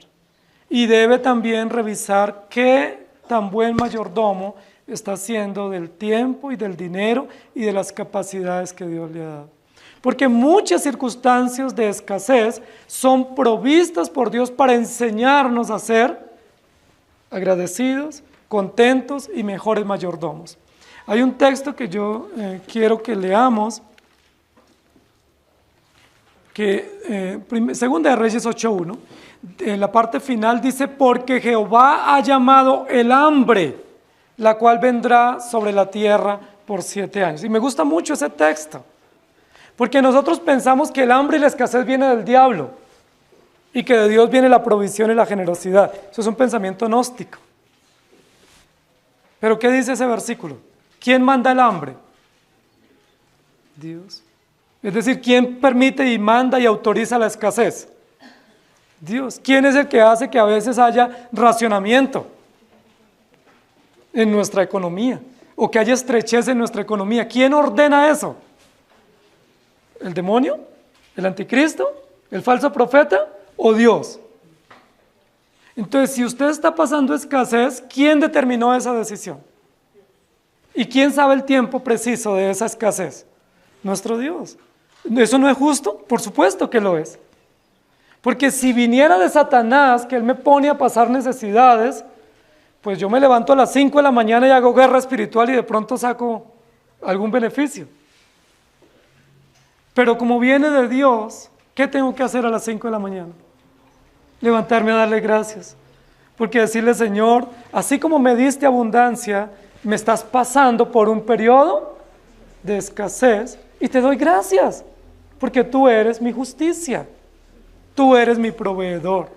y debe también revisar qué tan buen mayordomo está haciendo del tiempo y del dinero y de las capacidades que Dios le ha dado. Porque muchas circunstancias de escasez son provistas por Dios para enseñarnos a ser agradecidos, contentos y mejores mayordomos. Hay un texto que yo quiero que leamos, que Segunda de Reyes 8:1, en la parte final dice, porque Jehová ha llamado el hambre, la cual vendrá sobre la tierra por 7 años. Y me gusta mucho ese texto, porque nosotros pensamos que el hambre y la escasez viene del diablo, y que de Dios viene la provisión y la generosidad. Eso es un pensamiento gnóstico. Pero ¿qué dice ese versículo? ¿Quién manda el hambre? Dios. Es decir, ¿quién permite y manda y autoriza la escasez? Dios. ¿Quién es el que hace que a veces haya racionamiento en nuestra economía? O que haya estrechez en nuestra economía. ¿Quién ordena eso? ¿El demonio? ¿El anticristo? ¿El falso profeta? ¿O Dios? Entonces, si usted está pasando escasez, ¿quién determinó esa decisión? ¿Y quién sabe el tiempo preciso de esa escasez? Nuestro Dios. ¿Eso no es justo? Por supuesto que lo es. Porque si viniera de Satanás, que él me pone a pasar necesidades, pues yo me levanto a las 5 de la mañana y hago guerra espiritual y de pronto saco algún beneficio. Pero como viene de Dios, ¿qué tengo que hacer a las 5 de la mañana? Levantarme a darle gracias. Porque decirle, Señor, así como me diste abundancia, me estás pasando por un periodo de escasez y te doy gracias, porque tú eres mi justicia, tú eres mi proveedor.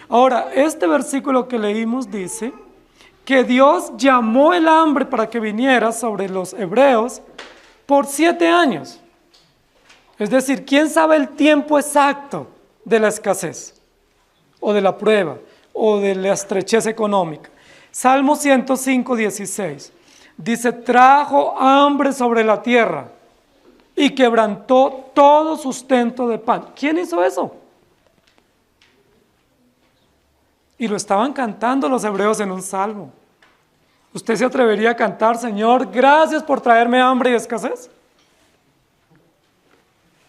Ahora, este versículo que leímos dice que Dios llamó el hambre para que viniera sobre los hebreos por 7 años. Es decir, ¿quién sabe el tiempo exacto de la escasez? O de la prueba, o de la estrechez económica. Salmo 105:16 dice, trajo hambre sobre la tierra y quebrantó todo sustento de pan. ¿Quién hizo eso? Y lo estaban cantando los hebreos en un salmo. ¿Usted se atrevería a cantar, Señor, gracias por traerme hambre y escasez?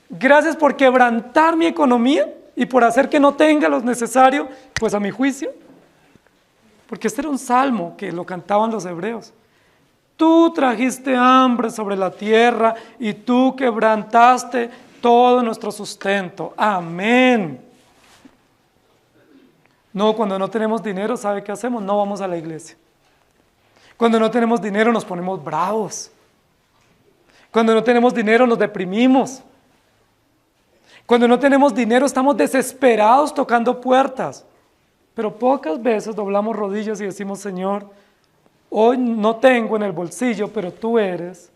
Gracias por quebrantar mi economía y por hacer que no tenga lo necesario, pues a mi juicio. Porque este era un salmo que lo cantaban los hebreos. Tú trajiste hambre sobre la tierra y tú quebrantaste todo nuestro sustento. Amén. No, cuando no tenemos dinero, ¿sabe qué hacemos? No vamos a la iglesia. Cuando no tenemos dinero nos ponemos bravos. Cuando no tenemos dinero nos deprimimos. Cuando no tenemos dinero estamos desesperados tocando puertas. Pero pocas veces doblamos rodillas y decimos, Señor, hoy no tengo en el bolsillo, pero tú eres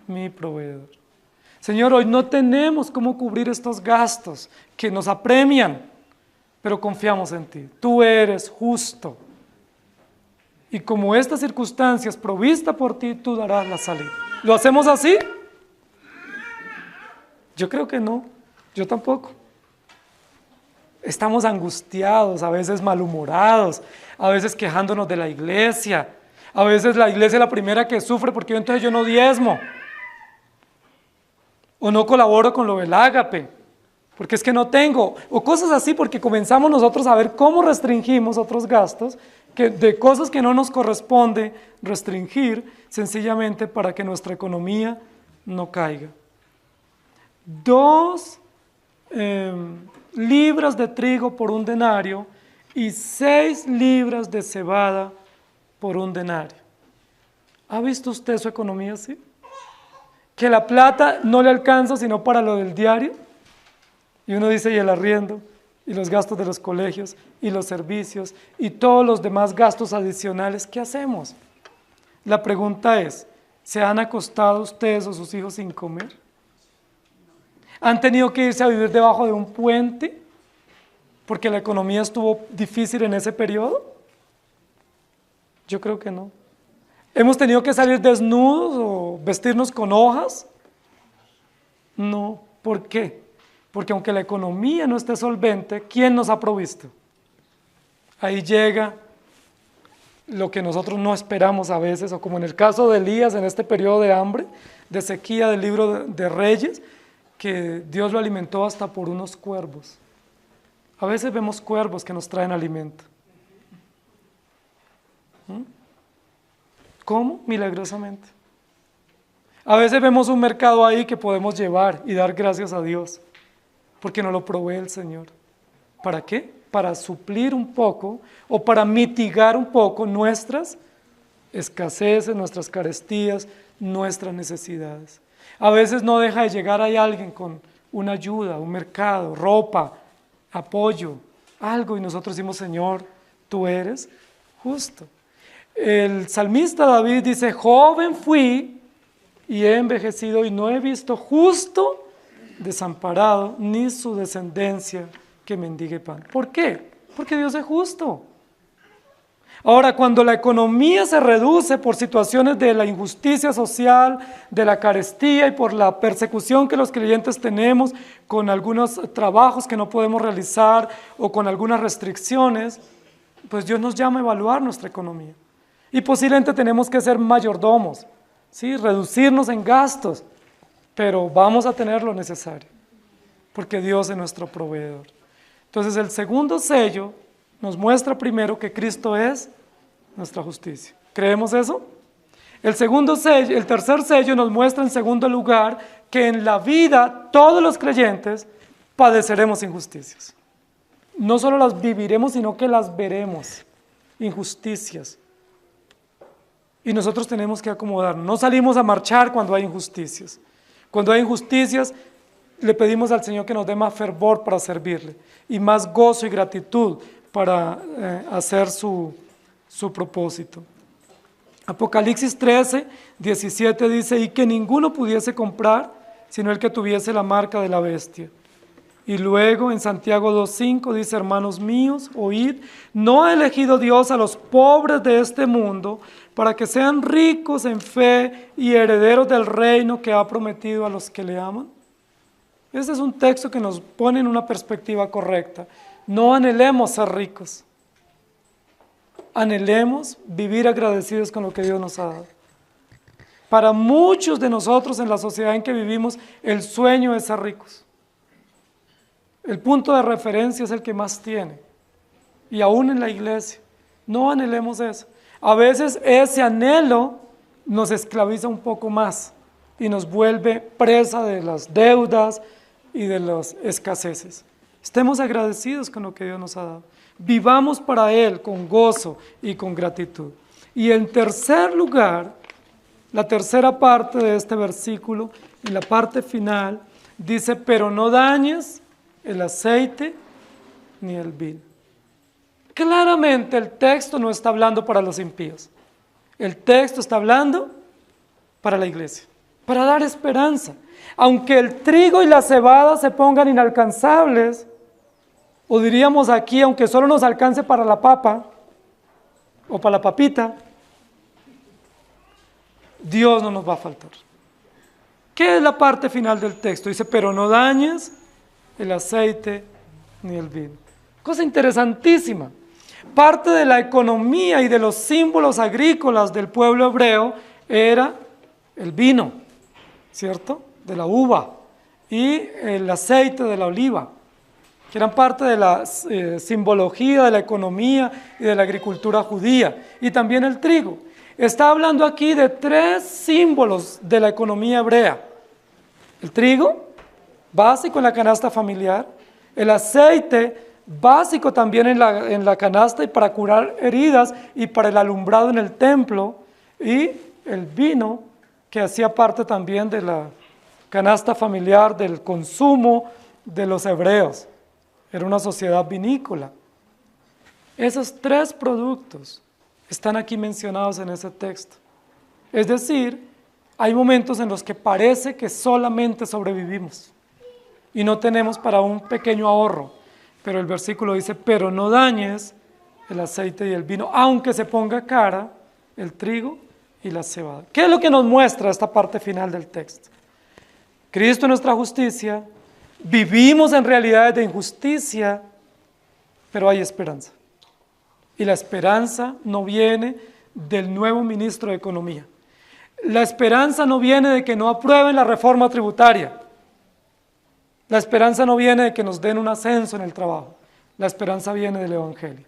mi proveedor. Señor, hoy no tenemos cómo cubrir estos gastos que nos apremian, pero confiamos en ti. Tú eres justo. Y como esta circunstancia es provista por ti, tú darás la salida. ¿Lo hacemos así? Yo creo que no. Yo tampoco. Estamos angustiados, a veces malhumorados, a veces quejándonos de la iglesia. A veces la iglesia es la primera que sufre porque entonces yo no diezmo. O no colaboro con lo del ágape, porque es que no tengo. O cosas así, porque comenzamos nosotros a ver cómo restringimos otros gastos, de cosas que no nos corresponde restringir, sencillamente para que nuestra economía no caiga. 2 libras de trigo por un denario y 6 libras de cebada por un denario. ¿Ha visto usted su economía así? Que la plata no le alcanza sino para lo del diario. Y uno dice, y el arriendo, y los gastos de los colegios, y los servicios, y todos los demás gastos adicionales, ¿qué hacemos? La pregunta es, ¿se han acostado ustedes o sus hijos sin comer? ¿Han tenido que irse a vivir debajo de un puente porque la economía estuvo difícil en ese periodo? Yo creo que no. ¿Hemos tenido que salir desnudos o vestirnos con hojas? No. ¿Por qué? Porque aunque la economía no esté solvente, ¿quién nos ha provisto? ahí llega lo que nosotros no esperamos a veces, o como en el caso de Elías en este periodo de hambre, de sequía del libro de Reyes, que Dios lo alimentó hasta por unos cuervos. A veces vemos cuervos que nos traen alimento. ¿Cómo? Milagrosamente. A veces vemos un mercado ahí que podemos llevar y dar gracias a Dios, porque nos lo provee el Señor. ¿Para qué? Para suplir un poco o para mitigar un poco nuestras escaseces, nuestras carestías, nuestras necesidades. A veces no deja de llegar ahí alguien con una ayuda, un mercado, ropa, apoyo, algo, y nosotros decimos, Señor, tú eres justo. El salmista David dice, joven fui y he envejecido y no he visto justo desamparado, ni su descendencia que mendigue pan. ¿Por qué? Porque Dios es justo. Ahora, cuando la economía se reduce por situaciones de la injusticia social, de la carestía y por la persecución que los creyentes tenemos con algunos trabajos que no podemos realizar o con algunas restricciones, pues Dios nos llama a evaluar nuestra economía. Y posiblemente tenemos que ser mayordomos, ¿sí? Reducirnos en gastos, pero vamos a tener lo necesario, porque Dios es nuestro proveedor. Entonces el segundo sello nos muestra primero que Cristo es nuestra justicia. ¿Creemos eso? El tercer sello nos muestra en segundo lugar que en la vida todos los creyentes padeceremos injusticias. No solo las viviremos, sino que las veremos, injusticias. Y nosotros tenemos que acomodarnos. No salimos a marchar cuando hay injusticias. Cuando hay injusticias, le pedimos al Señor que nos dé más fervor para servirle y más gozo y gratitud para hacer su propósito. Apocalipsis 13, 17 dice, y que ninguno pudiese comprar, sino el que tuviese la marca de la bestia. Y luego en Santiago 2.5 dice, hermanos míos, oíd, ¿no ha elegido Dios a los pobres de este mundo para que sean ricos en fe y herederos del reino que ha prometido a los que le aman? Este es un texto que nos pone en una perspectiva correcta. No anhelemos ser ricos, anhelemos vivir agradecidos con lo que Dios nos ha dado. Para muchos de nosotros en la sociedad en que vivimos, el sueño es ser ricos. El punto de referencia es el que más tiene. Y aún en la iglesia, no anhelemos eso. A veces ese anhelo nos esclaviza un poco más y nos vuelve presa de las deudas y de las escaseces. Estemos agradecidos con lo que Dios nos ha dado. Vivamos para Él con gozo y con gratitud. Y en tercer lugar, la tercera parte de este versículo, en la parte final, dice, pero no dañes el aceite ni el vino. Claramente el texto no está hablando para los impíos. El texto está hablando para la iglesia, para dar esperanza. Aunque el trigo y la cebada se pongan inalcanzables, o diríamos aquí, aunque solo nos alcance para la papa o para la papita, Dios no nos va a faltar. ¿Qué es la parte final del texto? Dice, pero no dañes el aceite ni el vino. Cosa interesantísima. Parte de la economía y de los símbolos agrícolas del pueblo hebreo era el vino, ¿cierto? De la uva y el aceite de la oliva, que eran parte de la simbología de la economía y de la agricultura judía, y también el trigo. Está hablando aquí de tres símbolos de la economía hebrea. El trigo, básico en la canasta familiar, el aceite, básico también en la canasta y para curar heridas y para el alumbrado en el templo, y el vino, que hacía parte también de la canasta familiar, del consumo de los hebreos. Era una sociedad vinícola. Esos tres productos están aquí mencionados en ese texto. Es decir, hay momentos en los que parece que solamente sobrevivimos y no tenemos para un pequeño ahorro, pero el versículo dice, pero no dañes el aceite y el vino, aunque se ponga cara el trigo y la cebada. ¿Qué es lo que nos muestra esta parte final del texto? Cristo es nuestra justicia, vivimos en realidades de injusticia, pero hay esperanza. Y la esperanza no viene del nuevo ministro de Economía. La esperanza no viene de que no aprueben la reforma tributaria. La esperanza no viene de que nos den un ascenso en el trabajo. La esperanza viene del Evangelio,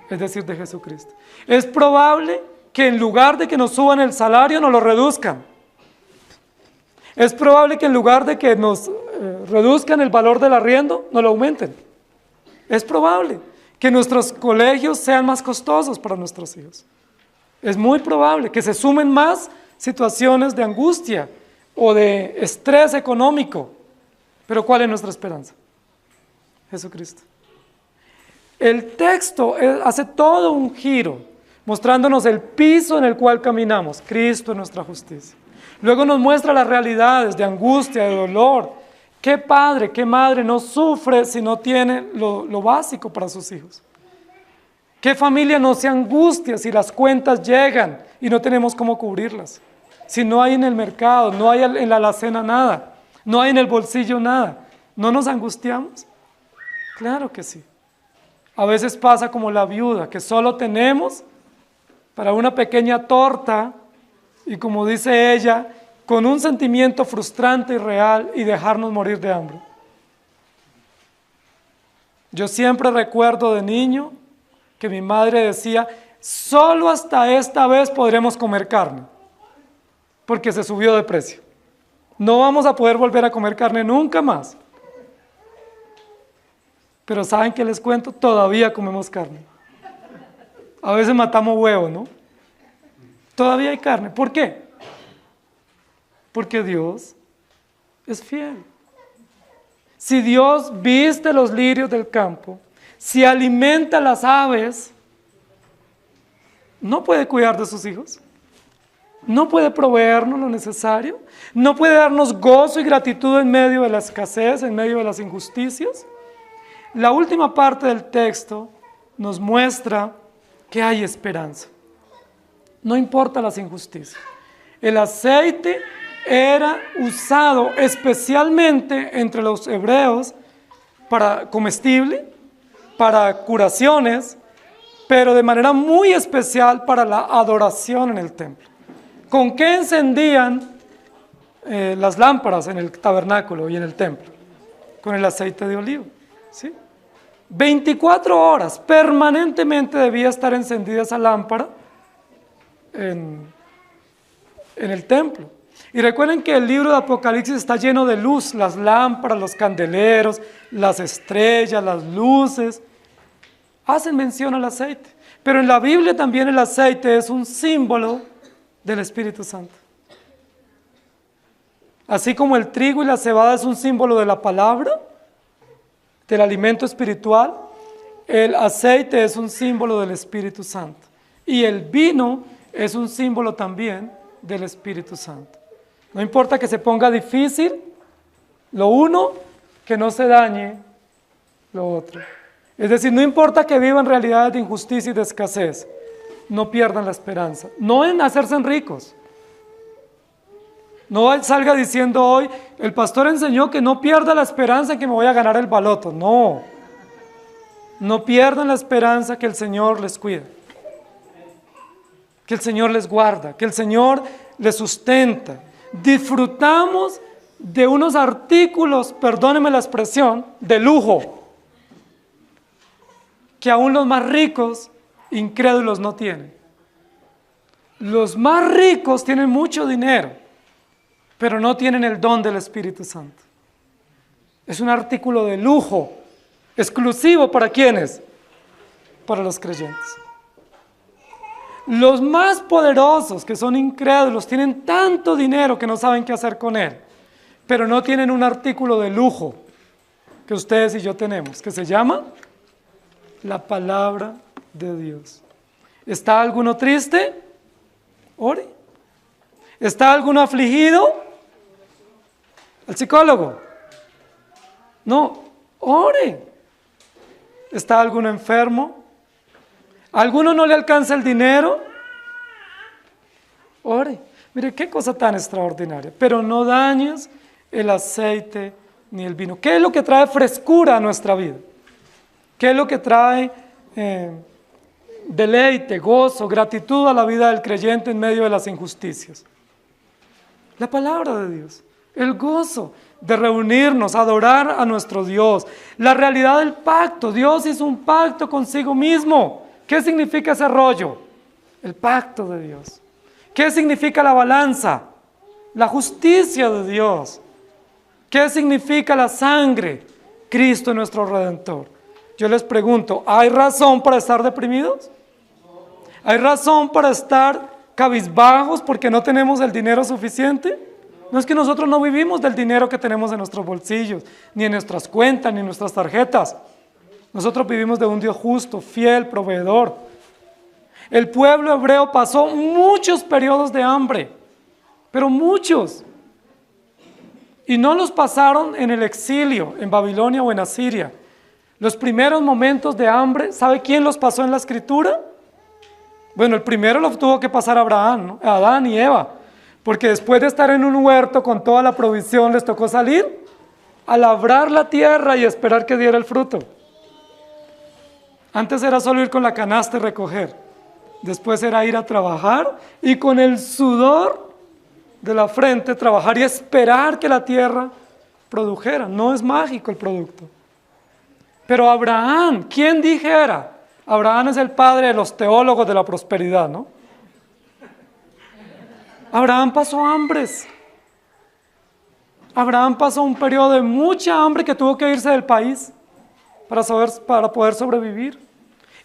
es decir, de Jesucristo. Es probable que en lugar de que nos suban el salario, nos lo reduzcan. Es probable que en lugar de que nos reduzcan el valor del arriendo, nos lo aumenten. Es probable que nuestros colegios sean más costosos para nuestros hijos. Es muy probable que se sumen más situaciones de angustia o de estrés económico. Pero ¿cuál es nuestra esperanza? Jesucristo. El texto hace todo un giro, mostrándonos el piso en el cual caminamos. Cristo es nuestra justicia. Luego nos muestra las realidades de angustia, de dolor. ¿Qué padre, qué madre no sufre si no tiene lo básico para sus hijos? ¿Qué familia no se angustia si las cuentas llegan y no tenemos cómo cubrirlas? Si no hay en el mercado, no hay en la alacena nada, no hay en el bolsillo nada, ¿no nos angustiamos? Claro que sí. A veces pasa como la viuda, que solo tenemos para una pequeña torta y, como dice ella, con un sentimiento frustrante y real, y dejarnos morir de hambre. Yo siempre recuerdo de niño que mi madre decía, solo hasta esta vez podremos comer carne, porque se subió de precio. No vamos a poder volver a comer carne nunca más. Pero ¿saben qué les cuento? Todavía comemos carne. A veces matamos huevos, ¿no? Todavía hay carne. ¿Por qué? Porque Dios es fiel. Si Dios viste los lirios del campo, si alimenta las aves, ¿no puede cuidar de sus hijos? ¿No puede proveernos lo necesario? ¿No puede darnos gozo y gratitud en medio de la escasez, en medio de las injusticias? La última parte del texto nos muestra que hay esperanza. No importa las injusticias. El aceite era usado especialmente entre los hebreos para comestible, para curaciones, pero de manera muy especial para la adoración en el templo. ¿Con qué encendían las lámparas en el tabernáculo y en el templo? Con el aceite de olivo, ¿sí? 24 horas permanentemente debía estar encendida esa lámpara en el templo. Y recuerden que el libro de Apocalipsis está lleno de luz, las lámparas, los candeleros, las estrellas, las luces, hacen mención al aceite. Pero en la Biblia también el aceite es un símbolo del Espíritu Santo. Así como el trigo y la cebada es un símbolo de la palabra, del alimento espiritual, el aceite es un símbolo del Espíritu Santo. Y el vino es un símbolo también del Espíritu Santo. No importa que se ponga difícil, lo uno, que no se dañe lo otro. Es decir, no importa que vivan realidades de injusticia y de escasez, no pierdan la esperanza. No en hacerse ricos. No salga diciendo hoy, el pastor enseñó que no pierda la esperanza en que me voy a ganar el baloto. No. No pierdan la esperanza que el Señor les cuida, que el Señor les guarda, que el Señor les sustenta. Disfrutamos de unos artículos, perdónenme la expresión, de lujo, que aún los más ricos, incrédulos, no tienen. Los más ricos tienen mucho dinero, pero no tienen el don del Espíritu Santo. Es un artículo de lujo, exclusivo para ¿quiénes? Para los creyentes. Los más poderosos, que son incrédulos, tienen tanto dinero que no saben qué hacer con él, pero no tienen un artículo de lujo que ustedes y yo tenemos, que se llama la palabra de Dios. ¿Está alguno triste? Ore. ¿Está alguno afligido? ¿Al psicólogo? No, ore. ¿Está alguno enfermo? ¿A alguno no le alcanza el dinero? Ore. Mire, qué cosa tan extraordinaria. Pero no dañes el aceite ni el vino. ¿Qué es lo que trae frescura a nuestra vida? ¿Qué es lo que trae deleite, gozo, gratitud a la vida del creyente en medio de las injusticias? La palabra de Dios, el gozo de reunirnos, adorar a nuestro Dios, la realidad del pacto. Dios hizo un pacto consigo mismo. ¿Qué significa ese rollo? El pacto de Dios. ¿Qué significa la balanza? La justicia de Dios. ¿Qué significa la sangre? Cristo nuestro Redentor. Yo les pregunto, ¿hay razón para estar deprimidos? ¿Hay razón para estar cabizbajos porque no tenemos el dinero suficiente? No es que nosotros no vivimos del dinero que tenemos en nuestros bolsillos, ni en nuestras cuentas, ni en nuestras tarjetas. Nosotros vivimos de un Dios justo, fiel, proveedor. El pueblo hebreo pasó muchos periodos de hambre, pero muchos. Y no los pasaron en el exilio, en Babilonia o en Asiria. Los primeros momentos de hambre, ¿sabe quién los pasó en la Escritura? Bueno, el primero lo tuvo que pasar Abraham, ¿no? Adán y Eva. Porque después de estar en un huerto con toda la provisión, les tocó salir a labrar la tierra y esperar que diera el fruto. Antes era solo ir con la canasta y recoger. Después era ir a trabajar y con el sudor de la frente trabajar y esperar que la tierra produjera. No es mágico el producto. Pero Abraham, ¿quién dijera? Abraham es el padre de los teólogos de la prosperidad, ¿no? Abraham pasó hambres. Abraham pasó un periodo de mucha hambre que tuvo que irse del país para poder sobrevivir.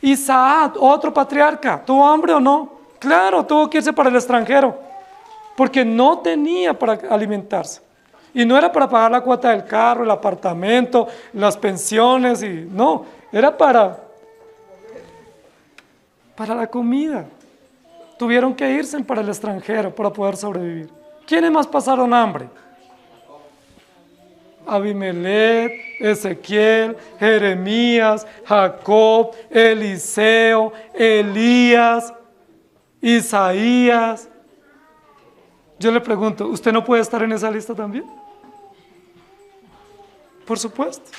Isaac, otro patriarca, ¿tuvo hambre o no? Claro, tuvo que irse para el extranjero, porque no tenía para alimentarse. Y no era para pagar la cuota del carro, el apartamento, las pensiones, no, era para la comida. Tuvieron que irse para el extranjero para poder sobrevivir. ¿Quiénes más pasaron hambre? Abimelech, Ezequiel, Jeremías, Jacob, Eliseo, Elías, Isaías. Yo le pregunto, ¿usted no puede estar en esa lista también? Por supuesto.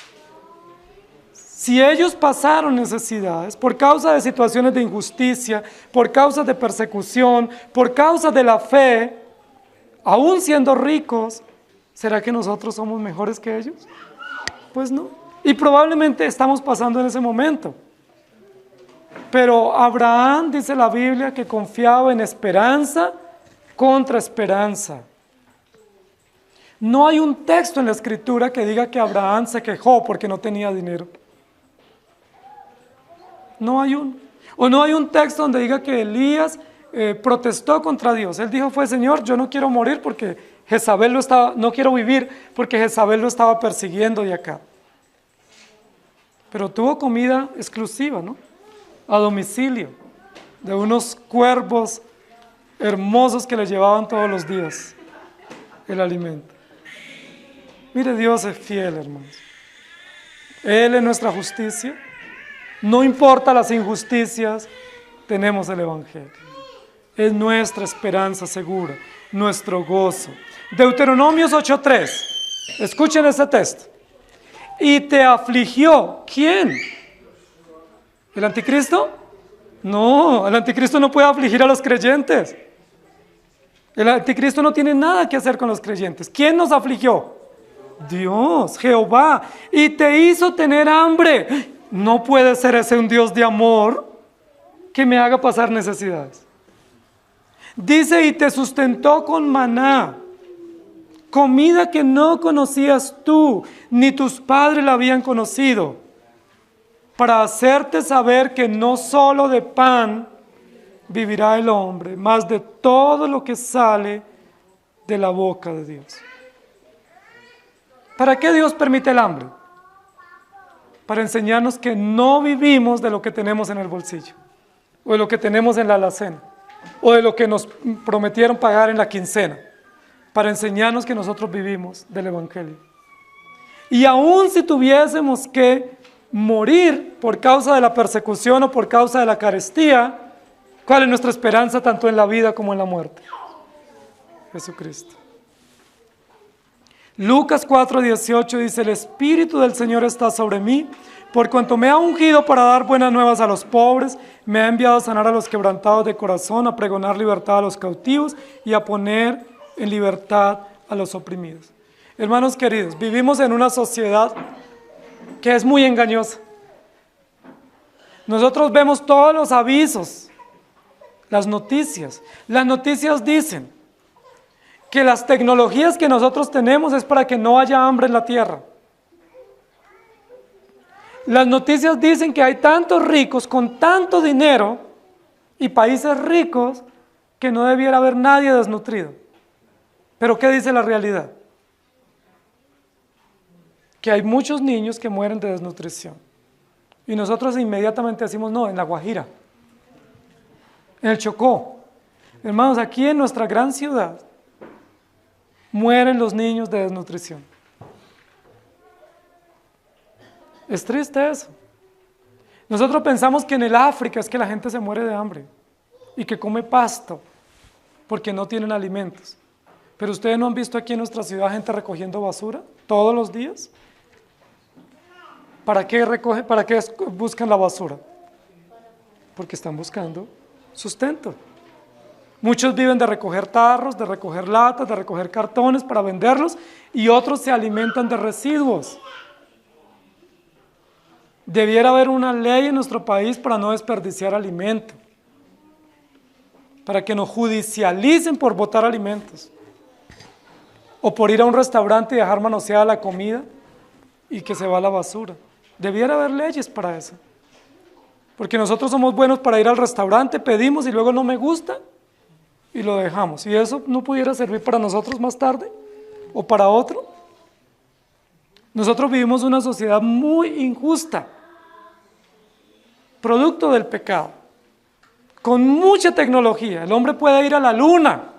Si ellos pasaron necesidades por causa de situaciones de injusticia, por causa de persecución, por causa de la fe, aún siendo ricos, ¿será que nosotros somos mejores que ellos? Pues no. Y probablemente estamos pasando en ese momento. Pero Abraham, dice la Biblia, que confiaba en esperanza contra esperanza. No hay un texto en la Escritura que diga que Abraham se quejó porque no tenía dinero. No hay uno. O no hay un texto donde diga que Elías protestó contra Dios. Él dijo, Señor, yo no quiero morir porque Jezabel no quiero vivir porque Jezabel lo estaba persiguiendo de acá. Pero tuvo comida exclusiva, ¿no? A domicilio, de unos cuervos hermosos que le llevaban todos los días el alimento. Mire, Dios es fiel, hermanos. Él es nuestra justicia. No importa las injusticias, tenemos el Evangelio. Es nuestra esperanza segura, nuestro gozo. Deuteronomios 8:3. Escuchen este texto. Y te afligió. ¿Quién? ¿El anticristo? No, el anticristo no puede afligir a los creyentes. El anticristo no tiene nada que hacer con los creyentes. ¿Quién nos afligió? Dios, Jehová. Y te hizo tener hambre. No puede ser ese un Dios de amor que me haga pasar necesidades. Dice, y te sustentó con maná, comida que no conocías tú, ni tus padres la habían conocido, para hacerte saber que no solo de pan vivirá el hombre, mas de todo lo que sale de la boca de Dios. ¿Para qué Dios permite el hambre? Para enseñarnos que no vivimos de lo que tenemos en el bolsillo, o de lo que tenemos en la alacena, o de lo que nos prometieron pagar en la quincena, para enseñarnos que nosotros vivimos del Evangelio. Y aun si tuviésemos que morir por causa de la persecución o por causa de la carestía, ¿cuál es nuestra esperanza tanto en la vida como en la muerte? Jesucristo. Lucas 4:18 dice, el Espíritu del Señor está sobre mí, por cuanto me ha ungido para dar buenas nuevas a los pobres, me ha enviado a sanar a los quebrantados de corazón, a pregonar libertad a los cautivos y a poner en libertad a los oprimidos. Hermanos queridos, vivimos en una sociedad que es muy engañosa. Nosotros vemos todos los avisos, las noticias. Las noticias dicen que las tecnologías que nosotros tenemos es para que no haya hambre en la tierra. Las noticias dicen que hay tantos ricos con tanto dinero y países ricos que no debiera haber nadie desnutrido. Pero ¿qué dice la realidad? Que hay muchos niños que mueren de desnutrición. Y nosotros inmediatamente decimos, no, en La Guajira, en el Chocó. Hermanos, aquí en nuestra gran ciudad mueren los niños de desnutrición. Es triste eso. Nosotros pensamos que en el África es que la gente se muere de hambre y que come pasto porque no tienen alimentos. Pero ustedes no han visto aquí en nuestra ciudad gente recogiendo basura todos los días. ¿Para qué buscan la basura? Porque están buscando sustento. Muchos viven de recoger tarros, de recoger latas, de recoger cartones para venderlos y otros se alimentan de residuos. Debiera haber una ley en nuestro país para no desperdiciar alimento, para que nos judicialicen por botar alimentos o por ir a un restaurante y dejar manoseada la comida y que se va a la basura. Debiera haber leyes para eso, porque nosotros somos buenos para ir al restaurante, pedimos y luego no me gusta y lo dejamos. ¿Y eso no pudiera servir para nosotros más tarde o para otro? Nosotros vivimos una sociedad muy injusta, producto del pecado, con mucha tecnología. El hombre puede ir a la luna,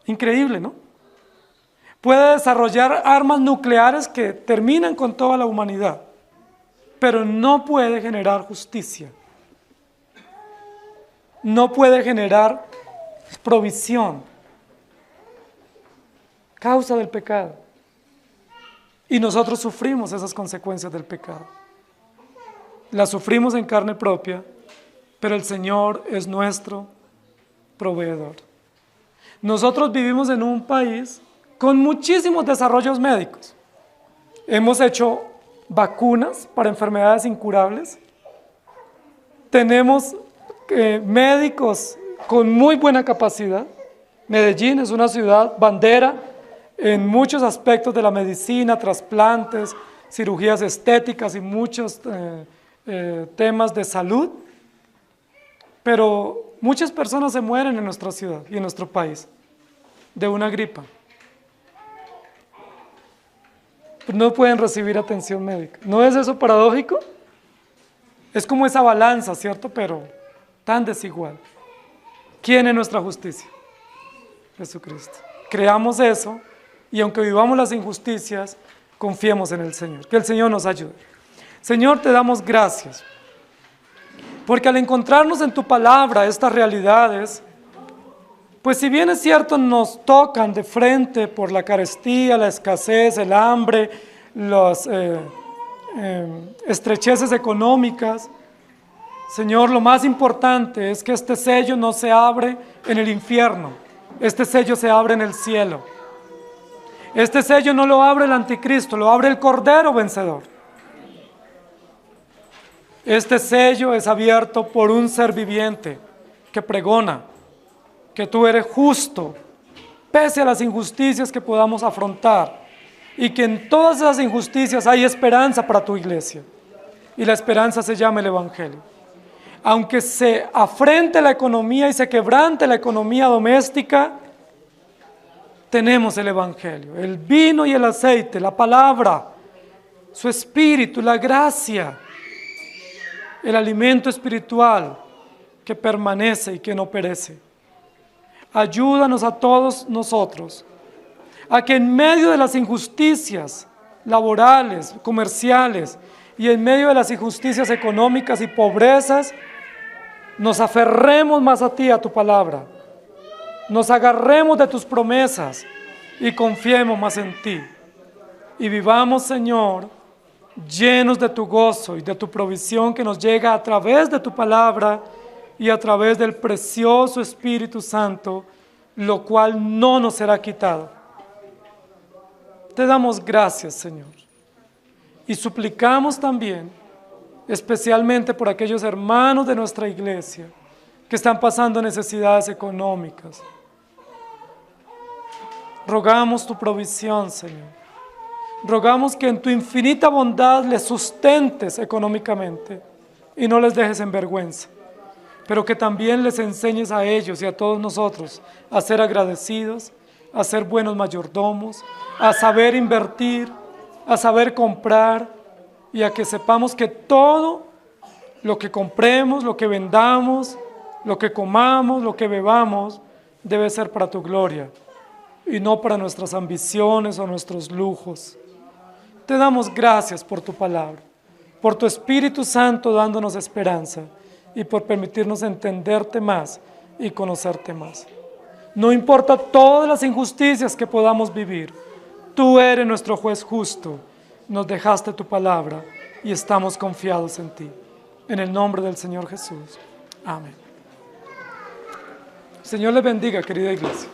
increíble, ¿no? Puede desarrollar armas nucleares que terminan con toda la humanidad, pero no puede generar justicia, no puede generar provisión, causa del pecado. Y nosotros sufrimos esas consecuencias del pecado. Las sufrimos en carne propia, pero el Señor es nuestro proveedor. Nosotros vivimos en un país con muchísimos desarrollos médicos. Hemos hecho vacunas para enfermedades incurables. Tenemos médicos con muy buena capacidad. Medellín es una ciudad bandera en muchos aspectos de la medicina, trasplantes, cirugías estéticas y muchos temas de salud. Pero muchas personas se mueren en nuestra ciudad y en nuestro país de una gripa. No pueden recibir atención médica. ¿No es eso paradójico? Es como esa balanza, ¿cierto? Pero tan desigual. ¿Quién es nuestra justicia? Jesucristo. Creamos eso y aunque vivamos las injusticias, confiemos en el Señor. Que el Señor nos ayude. Señor, te damos gracias. Porque al encontrarnos en tu palabra estas realidades, pues si bien es cierto nos tocan de frente por la carestía, la escasez, el hambre, las estrecheces económicas, Señor, lo más importante es que este sello no se abre en el infierno, este sello se abre en el cielo. Este sello no lo abre el anticristo, lo abre el Cordero vencedor. Este sello es abierto por un ser viviente que pregona que tú eres justo, pese a las injusticias que podamos afrontar, y que en todas esas injusticias hay esperanza para tu iglesia, y la esperanza se llama el Evangelio. Aunque se afrente la economía y se quebrante la economía doméstica, tenemos el Evangelio, el vino y el aceite, la palabra, su espíritu, la gracia, el alimento espiritual que permanece y que no perece. Ayúdanos a todos nosotros a que en medio de las injusticias laborales, comerciales y en medio de las injusticias económicas y pobrezas, nos aferremos más a ti, a tu palabra, nos agarremos de tus promesas y confiemos más en ti. Y vivamos, Señor, llenos de tu gozo y de tu provisión que nos llega a través de tu palabra y a través del precioso Espíritu Santo, lo cual no nos será quitado. Te damos gracias, Señor. Y suplicamos también, especialmente por aquellos hermanos de nuestra iglesia que están pasando necesidades económicas. Rogamos tu provisión, Señor. Rogamos que en tu infinita bondad les sustentes económicamente y no les dejes en vergüenza, pero que también les enseñes a ellos y a todos nosotros a ser agradecidos, a ser buenos mayordomos, a saber invertir, a saber comprar y a que sepamos que todo lo que compremos, lo que vendamos, lo que comamos, lo que bebamos, debe ser para tu gloria y no para nuestras ambiciones o nuestros lujos. Te damos gracias por tu palabra, por tu Espíritu Santo dándonos esperanza y por permitirnos entenderte más y conocerte más. No importa todas las injusticias que podamos vivir, tú eres nuestro juez justo, nos dejaste tu palabra y estamos confiados en ti. En el nombre del Señor Jesús. Amén. Señor les bendiga, querida iglesia.